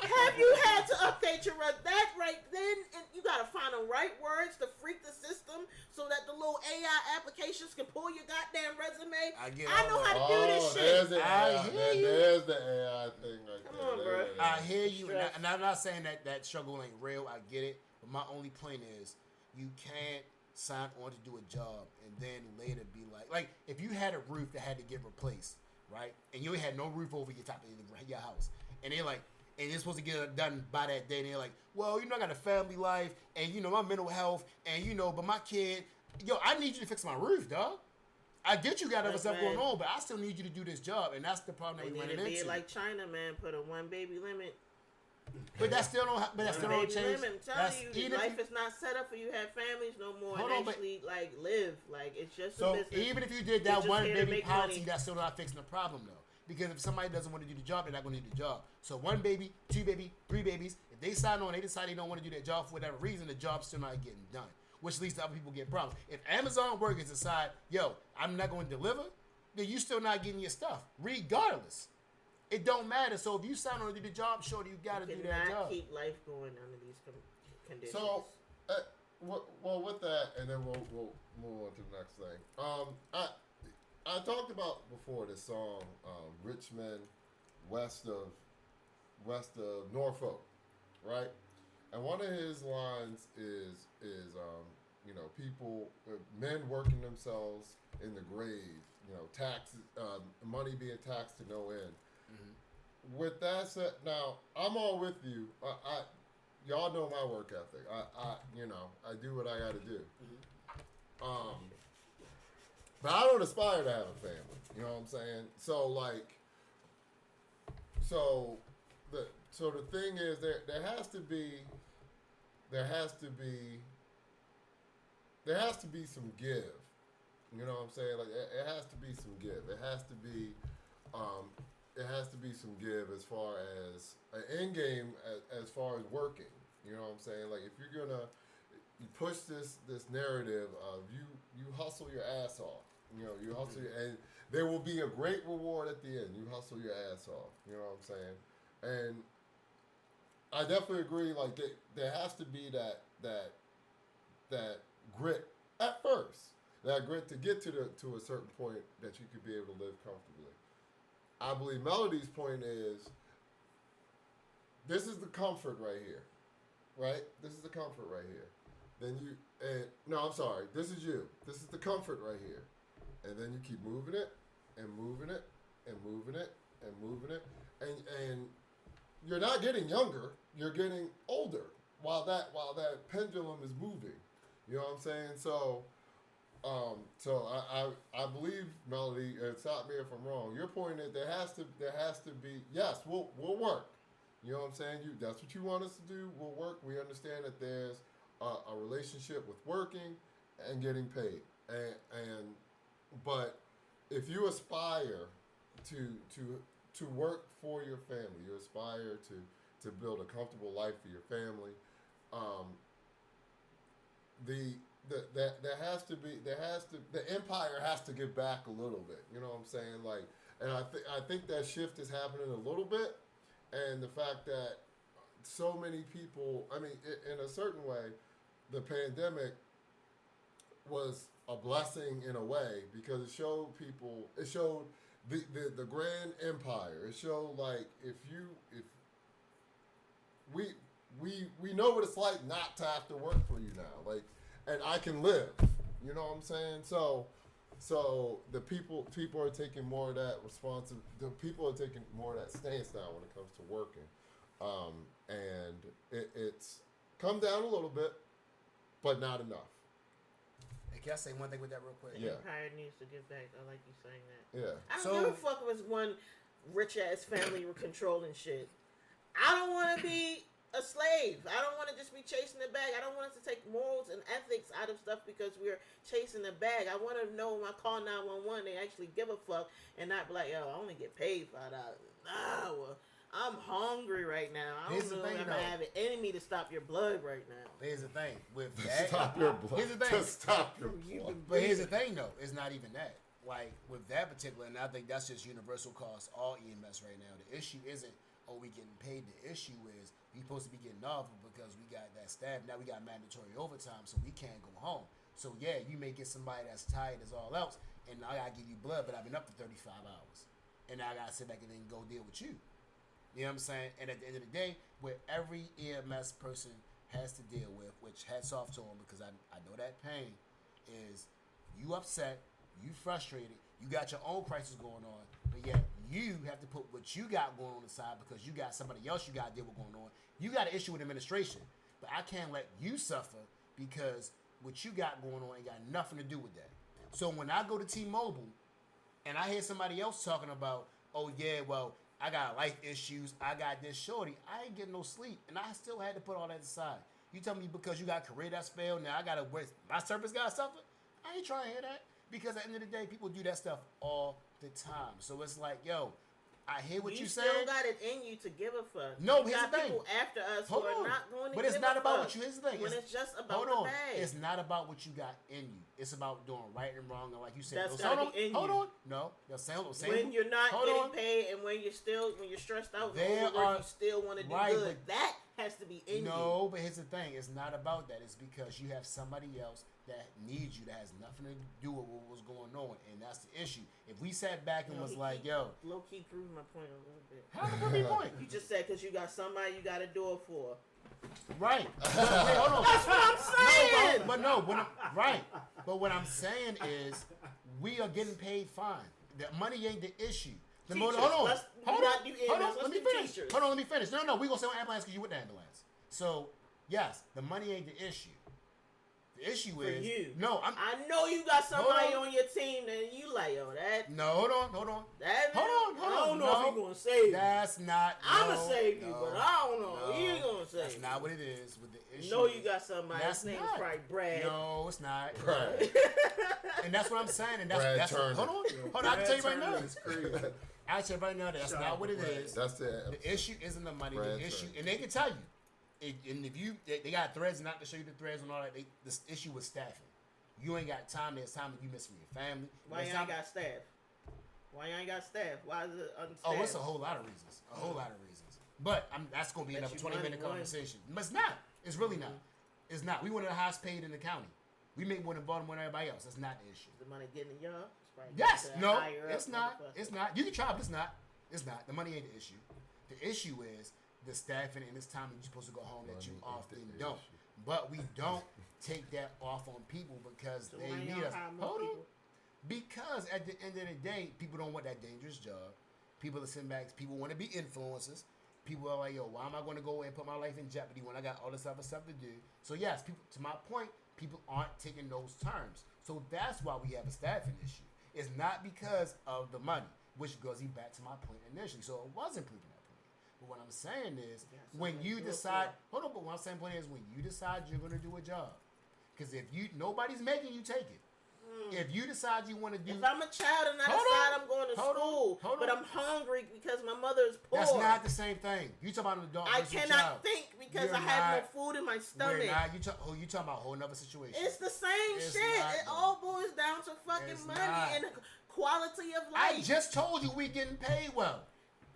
Have you had to update your resume? That right then, and you gotta find the right words to freak the system so that the little AI applications can pull your goddamn resume. I get I all know that. how to do this there's shit. the I AI. hear you. There's the AI thing right Come there. on, There bro. it is. I hear you, Stress. and I'm not saying that struggle ain't real. I get it. But my only point is, you can't sign on to do a job and then later be like if you had a roof that had to get replaced, right? And you had no roof over your top of your house, and they're like, and you're supposed to get it done by that day, and they're like, well, I got a family life, and my mental health, and but my kid, I need you to fix my roof, dog. I get you got other stuff going on, but I still need you to do this job, and that's the problem that we running into. Be like China, man, put a 1 baby limit. But that still don't. But that still don't change. I'm telling you, life is not set up for you to have families no more and actually live. Like it's just a business. Even if you did that 1 baby policy, that's still not fixing the problem though. Because if somebody doesn't want to do the job, they're not going to do the job. So 1 baby, 2 baby, 3 babies. If they sign on, they decide they don't want to do that job for whatever reason, the job's still not getting done, which leads to other people getting problems. If Amazon workers decide, I'm not going to deliver, then you still not getting your stuff, regardless. It don't matter. So if you sign on to do the job, you got to do that job. Keep life going under these conditions. So, well, with that, and then we'll move on to the next thing. I talked about before this song, Richmond, west of Norfolk, right? And one of his lines is people, men working themselves in the grave, taxes, money being taxed to no end. Mm-hmm. With that said, now I'm all with you. Y'all know my work ethic. I do what I got to do. Mm-hmm. But I don't aspire to have a family. You know what I'm saying? So the thing is, there has to be some give. You know what I'm saying? Like it has to be some give. It has to be some give as far as an end game as far as working. You know what I'm saying? Like if you're gonna push this narrative of you hustle your ass off. You hustle and there will be a great reward at the end. You hustle your ass off. You know what I'm saying? And I definitely agree. Like there has to be that grit at first. That grit to get to a certain point that you could be able to live comfortably. I believe Melody's point is this is the comfort right here, right? This is the comfort right here. This is you. This is the comfort right here. And then you keep moving it and moving it and moving it and moving it. And you're not getting younger, you're getting older while that pendulum is moving. You know what I'm saying? So I believe, Melody, and stop me if I'm wrong, your point is there has to be, yes, we'll work. You know what I'm saying? That's what you want us to do, we'll work. We understand that there's a relationship with working and getting paid. But if you aspire to work for your family, you aspire to build a comfortable life for your family, the empire has to give back a little bit. You know what I'm saying? Like, and I think that shift is happening a little bit, and the fact that so many people, I mean, in a certain way, the pandemic was a blessing in a way because it showed the grand empire. It showed like if we know what it's like not to have to work for you now, like, and I can live. You know what I'm saying? So the people are taking more of that the people are taking more of that stance now when it comes to working, and it's come down a little bit, but not enough. Hey, can I say one thing with that real quick? The empire needs to give back. I like you saying that. Yeah. I don't give a fuck if it's one rich ass family with controlling shit. I don't want to be a slave. I don't want to just be chasing the bag. I don't want us to take morals and ethics out of stuff because we're chasing the bag. I want to know when I call 911, they actually give a fuck and not be like, yo, I only get paid $5. Nah, well, I'm hungry right now. I don't know if I have an enemy to stop your blood right now. Here's the thing with that. Stop your blood. Here's the thing. To stop your blood. But here's the thing, though. It's not even that. Like, with that particular, and I think that's just universal across all EMS right now. The issue isn't, we getting paid. The issue is we supposed to be getting off because we got that staff. Now we got mandatory overtime, so we can't go home. So, yeah, you may get somebody that's tired as all else, and I got to give you blood, but I've been up for 35 hours. And now I got to sit back and then go deal with you. You know what I'm saying? And at the end of the day, with every EMS person has to deal with, which hats off to him because I know that pain, is you upset, you frustrated, you got your own crisis going on, but yet you have to put what you got going on aside because you got somebody else you got to deal with going on. You got an issue with administration, but I can't let you suffer because what you got going on ain't got nothing to do with that. So when I go to T-Mobile and I hear somebody else talking about, oh yeah, well, I got life issues, I got this shorty, I ain't getting no sleep, and I still had to put all that aside. You tell me because you got a career that's failed, now I gotta waste my service gotta suffer? I ain't trying to hear that. Because at the end of the day, people do that stuff all the time. So it's like, yo, I hear what you saying. You still got it in you to give a fuck. No, you here's got the thing. people after us Hold who on. are not going to but give it's not a about fuck what you. Here's the thing. when it's just about hold the on. bag. It's not about what you got in you. It's about doing right and wrong. And like you said, That's those- gotta hold be on. in Hold you. on. No, they'll say, When you're not hold getting on. paid and when you're stressed out and There overworked, are- you still want to do right, good. but- That has to be in you. No, but here's the thing. It's not about that. It's because you have somebody else that needs you that has nothing to do with what was going on, and that's the issue. If we sat back and was like, yo, low key proved my point a little bit. how did that point? You just said because you got somebody you got to do it for. Right. Wait, hold on. That's what I'm saying. Right. But what I'm saying is, we are getting paid fine. The money ain't the issue. The Teachers. hold on. Let's Hold not on. do Hold on. ambulance. Let me Let's do finish. teachers. Hold on. Let me finish. No, we gonna say ambulance because you with the ambulance. So yes, the money ain't the issue. The issue For is you. no. I know you got somebody Hold on. on your team that you like, yo, that. No, hold on. That Hold on, I don't know no. if he gonna save you. That's not. I'ma no, save you, no, but I don't know. no. He ain't gonna save That's you. not what it is. With the issue. You know you is- got somebody. That's His name's not. probably Brad. No, it's not. Brad. And that's what I'm saying. And Brad that's Turner. hold on. Yo, Hold on. I can tell you right Brad now. Turner is crazy. I tell you right now. That's Shout not out what to it Brad. is. That's the The issue isn't the money. Brad The issue, Turner. and they can tell you. And if you, they got threads, not to show you the threads and all that. This issue with staffing. You ain't got time. There's time that you miss from your family. Why There's you ain't time- got staff? Why you ain't got staff? Why is it unstaffed? Oh, it's a whole lot of reasons. A whole lot of reasons. But that's going to be Bet another you 20-minute money, conversation. But it's not. It's really not. It's not. We one of the highest paid in the county. We make more than Baltimore than everybody else. That's not the issue. Is the money getting to y'all? It's probably Yes. getting to No. higher It's up not. motherfucker. It's not. You can try, but it's not. It's not. The money ain't the issue. The issue is the staffing and this time that you're supposed to go home that you Money ain't often the don't. issue. But we don't take that off on people because So they why need y'all us. hire more Hold on. people? Because at the end of the day, people don't want that dangerous job. People are sitting back. People want to be influencers. People are like, yo, why am I going to go and put my life in jeopardy when I got all this other stuff to do? So yes, people. To my point, people aren't taking those terms. So that's why we have a staffing issue. It's not because of the money, which goes back to my point initially. So it wasn't proving that point. But what I'm saying is, Yeah, when somebody you do it decide, for hold on. But what I'm saying point is, when you decide you're going to do a job, because if you nobody's making you take it. If you decide you want to do, If I'm a child and I Hold decide on. I'm going to Hold on. school, Hold but on. I'm hungry because my mother is poor, that's not the same thing. You talking about an adult I versus a cannot child. think because You're I have not- no food in my We're stomach. not. You talking about a whole nother situation. It's the same It's shit. not, It though. all boils down to fucking It's money not. and quality of I life. just told you we getting paid well.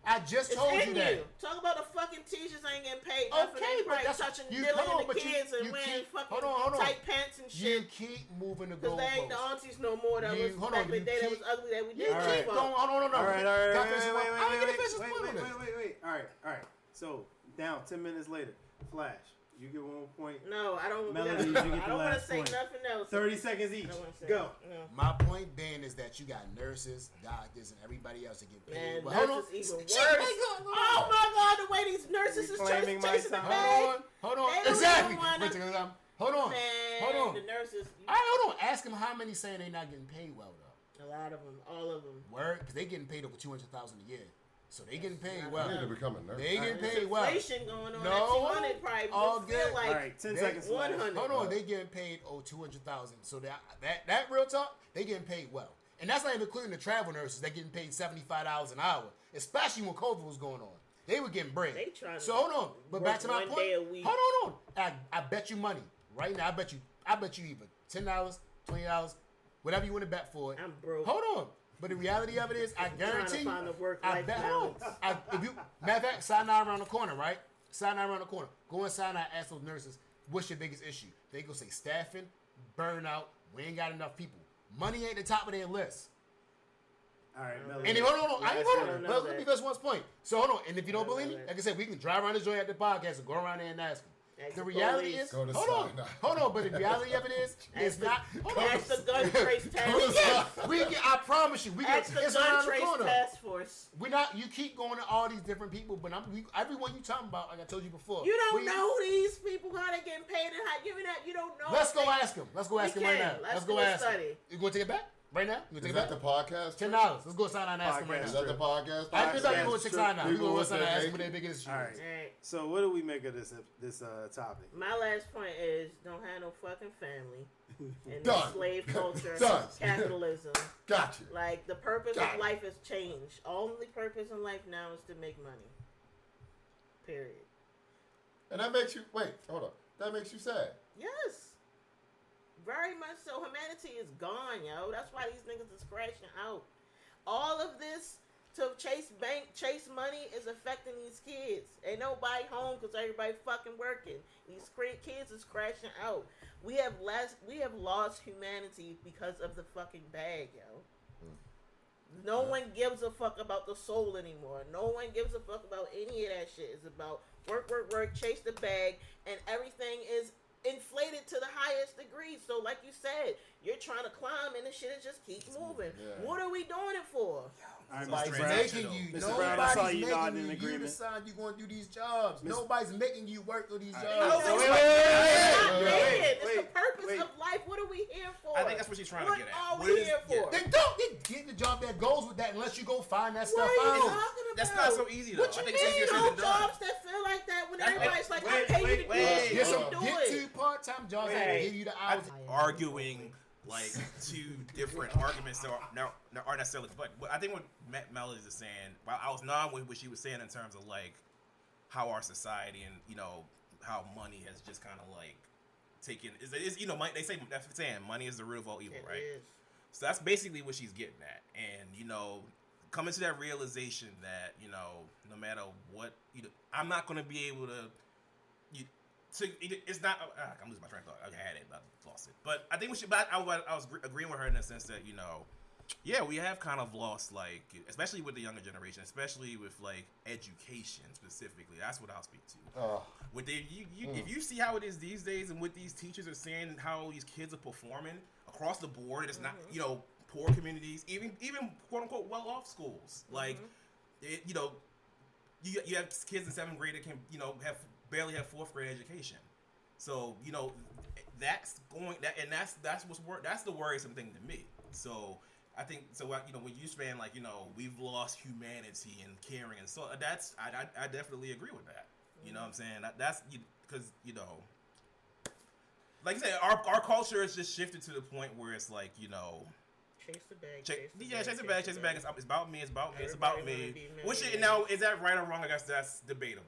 I just It's told in you that. Talk about the fucking teachers ain't getting paid nothing. Okay, They but probably that's touching you. Dilly Hold on, and the but you- kids and you wearing keep- fucking hold on. tight pants and You shit. keep moving the Because they ain't the goalposts. aunties no more that You- was hold back on, in the you day that keep- was ugly that we You did. All keep right. going. Hold on. All right. Can I finish this one? I ain't gonna finish this point on this. Wait. All right. So, down 10 minutes later. Flash. You get 1 point. No, I don't. Melody, you I get the don't want to last say point. nothing else. 30 seconds each. I don't wanna say Go. no. My point being is that you got nurses, doctors, and everybody else that get paid. Man, well. Hold on. nurses even worse. Shit, hold on. Oh my God, the way these nurses is Reclaiming my chasing the time. bag. Hold on. They don't Exactly. even wanna- Wait, take time. Hold on. Man, Hold on. the nurses. All right, hold on. Ask them how many saying they not getting paid well though. A lot of them, all of them. Word, because they getting paid over $200,000 a year, so they getting paid not well. I need to become a nurse. They getting There's paid well. inflation going on. No, That 200 probably all will feel good. like All right, 10 They- seconds. Flash. 100. Hold on, they getting paid over 200,000. So that real talk, they getting paid well, and that's not even including the travel nurses. They getting paid $75 an hour, especially when COVID was going on. They were getting bread. They trying to So hold on, but back to my work point. 1 day a week. Hold on. I bet you money right now. I bet you either $10, $20, whatever you want to bet for it. I'm broke. Hold on. But the reality of it is, I guarantee you, find a work-life I bet. Hold on. If you matter of fact, Sinai around the corner, right? Sinai around the corner. Go inside and ask those nurses, what's your biggest issue? They go say staffing, burnout. We ain't got enough people. Money ain't the top of their list. All right, Melody. And if, hold on. I ain't hold I on. don't know Let me that. finish one point. So hold on. And if you don't I don't believe know me, that. like I said, we can drive around this joint at the podcast and go around there and ask them. Ask The the reality police. is, Go to hold on, Sinai. hold on. But the reality of it is, it's the- not. Hold on. Ask the gun trace task Go to force. We get. I promise you, we get. Ask the It's gun around the trace corner. task force. We not. You keep going to all these different people, but everyone you talking about, like I told you before. You don't we- know these people, how they getting paid and how you don't know. Let's go They- ask him. Let's go ask We him right can. now. Let's go do a ask him. study. You gonna take it back right now? You Is gonna that take the it back? podcast? $10. Let's go sign and ask him right Is now. that the podcast? I think Podcast I'm going to trip. sign now. We People gonna with sign their and ask him bacon. what their biggest issue All is. right. Alright. So what do we make of this topic? My last point is don't have no fucking family in Done. the slave culture, Done. capitalism. Gotcha. Like the purpose Got of it. life has changed. Only purpose in life now is to make money. Period. And that makes you wait. Hold on. That makes you sad. Yes. Very much so. Humanity is gone, yo. That's why these niggas is crashing out. All of this to chase money is affecting these kids. Ain't nobody home because everybody fucking working. These kids is crashing out. We have lost humanity because of the fucking bag, yo. No one gives a fuck about the soul anymore. No one gives a fuck about any of that shit. It's about work, chase the bag, and everything is inflated to the highest degree. So, like you said, you're trying to climb, and the shit is just keep moving. Yeah. What are we doing it for? All right, Nobody's Mr. Brown. making you. Mr. Brown, I saw Nobody's you nodding making in you. You agreement. decide you're going to do these jobs. Mr. Nobody's making you work on these I jobs. don't It's think not so. naked. It's the wait, purpose wait. of life. What are we here for? I think that's what she's trying what to get at. What What are we is- here for? yeah. They don't get the job that goes with that unless you go find that What stuff are you out. talking about? That's not so easy though. What I you think it's easier mean? said No than done. jobs that feel like that when That's- everybody's like, I wait, pay you to do wait, it. wait. Get You some do get it. two part-time jobs that Right. give you the hours. Arguing like two different arguments that aren't necessarily, but I think what Melody is saying, while I was not with what she was saying in terms of like how our society and how money has just kind of like taken is money, they say that's saying money is the root of all evil, It right? is. So that's basically what she's getting at, and coming to that realization that no matter what, I'm not going to be able to. It's not. I'm losing my train of thought. I had it, but I lost it. But I think we should. But I was agreeing with her in the sense that yeah, we have kind of lost, like, especially with the younger generation, especially with like education specifically. That's what I'll speak to. With if you see how it is these days, and what these teachers are saying, how these kids are performing across the board, it's not poor communities, even quote unquote well off schools, like you have kids in 7th grade that can barely have 4th grade education. So that's that's the worrisome thing to me. So I think when you span like we've lost humanity and caring, and so that's I definitely agree with that. You know what I'm saying? That's because like I said, our culture has just shifted to the point where it's like Chase the bag. chase the bag. It's about me. It's about me. It's about Everybody me. wanna be Which millionaires. now is that right or wrong? I guess that's debatable.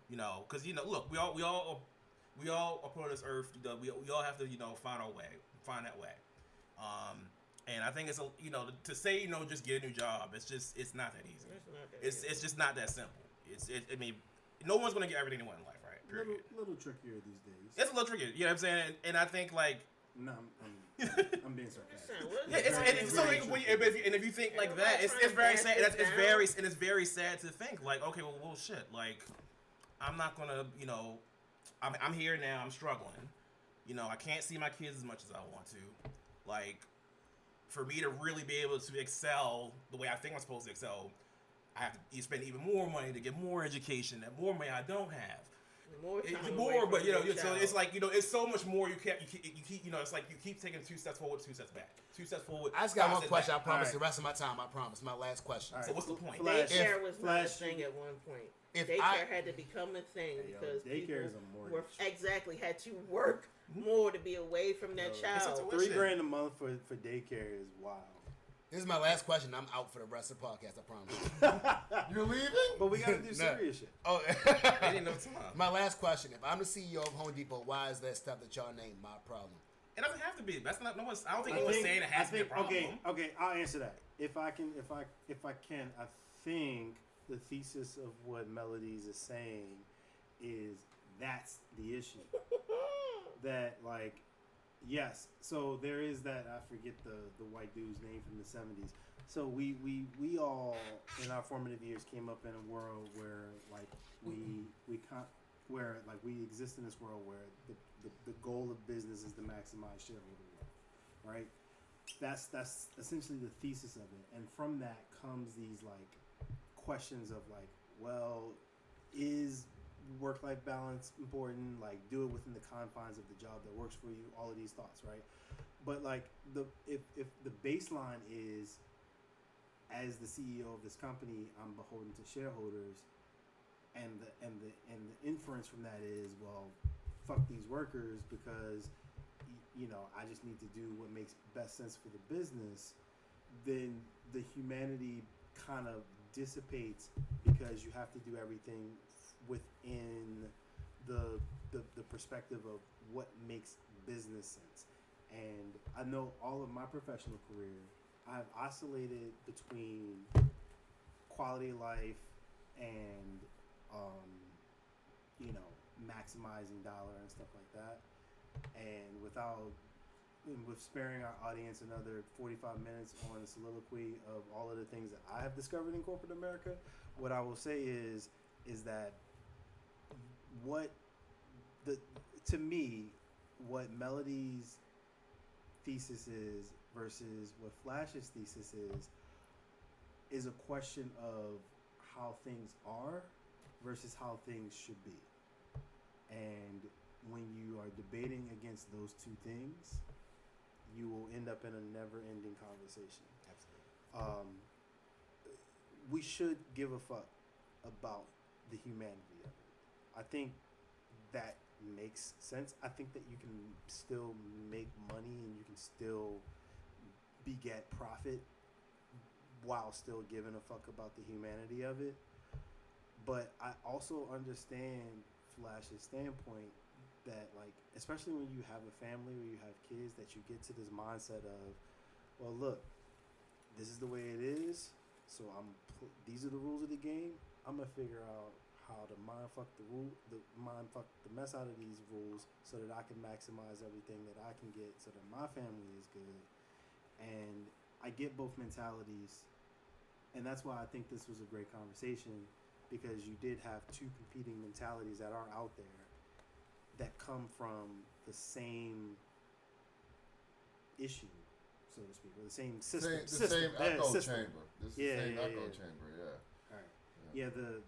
Because look, we all are put on this earth. We all have to find our way, find that way. And I think it's to say just get a new job. It's not that easy. It's not that easy. It's just not that simple. I mean, no one's gonna get everything they want in life, right? Period. Little trickier these days. It's a little tricky. You know what I'm saying? And I think like. No, I'm being sarcastic. Yeah, if you think like that, it's very sad. It's very sad to think like, okay, well, shit, like, I'm not gonna, I'm here now. I'm struggling. I can't see my kids as much as I want to. Like, for me to really be able to excel the way I think I'm supposed to excel, I have to spend even more money to get more education and more money I don't have. More, but so it's like it's so much more. You keep it's like you keep taking 2 steps forward, 2 steps back, 2 steps forward. I just got 5 one steps question. I back. promise. All right. The rest of my time, I promise. My last question. All right. So what's the point? Flash. Daycare was not a Flash. thing at one point. If Daycare had to become a thing Hey, yo, because daycare people is a mortgage. had to work more to be away from that Yo, child. it's a- $3,000 a month for daycare is wild. This is my last question. I'm out for the rest of the podcast. I promise. You're leaving? But we gotta do No. serious shit. Oh, They didn't know time. my last question. If I'm the CEO of Home Depot, why is that stuff that y'all name my problem? It doesn't have to be. That's not. No one's. I don't think anyone's saying it has to be a problem. Okay, I'll answer that. If I can, I think the thesis of what Melodies is saying is that's the issue. That like, yes. So there is that. I forget the white dude's name from the 70s. So we all in our formative years came up in a world where like we where like we exist in this world where the goal of business is to maximize shareholder wealth, right? That's essentially the thesis of it, and from that comes these like questions of like, well, is work-life balance important? Like, do it within the confines of the job that works for you. All of these thoughts, right? But like if the baseline is, as the CEO of this company, I'm beholden to shareholders, and the inference from that is, well, fuck these workers because I just need to do what makes best sense for the business. Then the humanity kind of dissipates because you have to do everything within the perspective of what makes business sense. And I know all of my professional career, I've oscillated between quality of life and maximizing dollar and stuff like that. And with sparing our audience another 45 minutes on a soliloquy of all of the things that I have discovered in corporate America, what I will say is that to me, what Melody's thesis is versus what Flash's thesis is a question of how things are versus how things should be. And when you are debating against those two things, you will end up in a never-ending conversation. Absolutely. We should give a fuck about the humanity of it. I think that makes sense. I think that you can still make money and you can still beget profit while still giving a fuck about the humanity of it. But I also understand Flash's standpoint that, like, especially when you have a family or you have kids, that you get to this mindset of, well, look, this is the way it is, so these are the rules of the game. I'm gonna figure out how to mindfuck the mess out of these rules so that I can maximize everything that I can get so that my family is good. And I get both mentalities, and that's why I think this was a great conversation, because you did have two competing mentalities that are out there that come from the same issue, so to speak, or the same system. The same echo system. chamber. This is the same echo chamber, yeah. All right. Yeah, the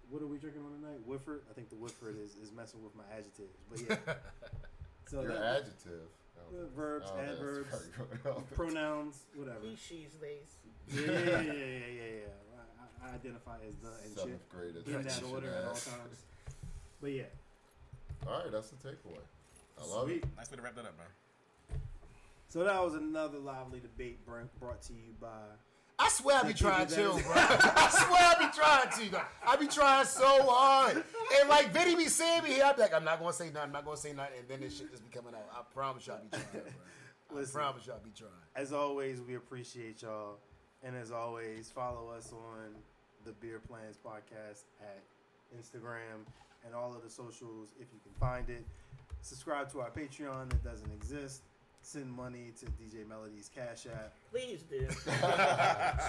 what are we drinking on tonight? Woodford? I think the Woodford is messing with my adjectives. But yeah. So Your adjective. Verbs, Oh, that's adverbs, probably going on. pronouns, whatever. He, she's, they's. Yeah. I identify as the and shit 7th grade in that attention order at all ass. times. But yeah. All right, that's the takeaway. I love Sweet. it. Nice way to wrap that up, man. So that was another lively debate brought to you by. I swear I be trying That to, is- bro. I swear I be trying to. Bro. I be trying so hard. And like Vinny be seeing me here, I be like, I'm not gonna say nothing, and then this shit just be coming out. I promise y'all be trying, bro. Listen. I promise y'all be trying. As always, we appreciate y'all. And as always, follow us on the Beer Plans Podcast at Instagram and all of the socials if you can find it. Subscribe to our Patreon that doesn't exist. Send money to DJ Melody's Cash App. Please do.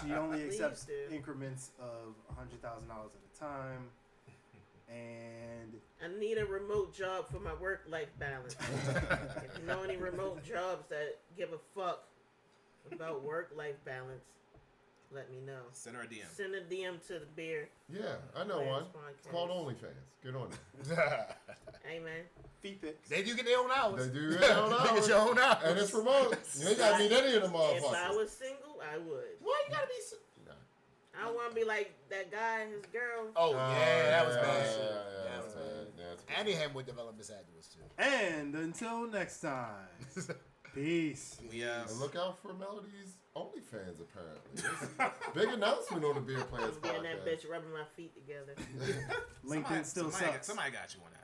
She only Please accepts do. increments of $100,000 at a time. And I need a remote job for my work-life balance. If you know any remote jobs that give a fuck about work-life balance, let me know. Send her a DM. Send a DM to the Beer Yeah, I know Plans one. Podcast. It's called OnlyFans. Get on it. Hey, man. feet pics. They do get their own hours. They do get their own They get hours. your own hours. And it's remote. You ain't gotta meet any of the If I motherfuckers. was single, I would. Why you gotta be so... Nah. I don't want to be like that guy and his girl. Oh, yeah, that was yeah, bad. yeah, That was that's bad. bad. That's bad. And he had more developed mishandles, too. And until next time, peace. We And look out for Melody's OnlyFans, apparently. Big announcement on the Beer Plans I'm getting that podcast. bitch rubbing my feet together. LinkedIn still somebody sucks. Somebody got you on that.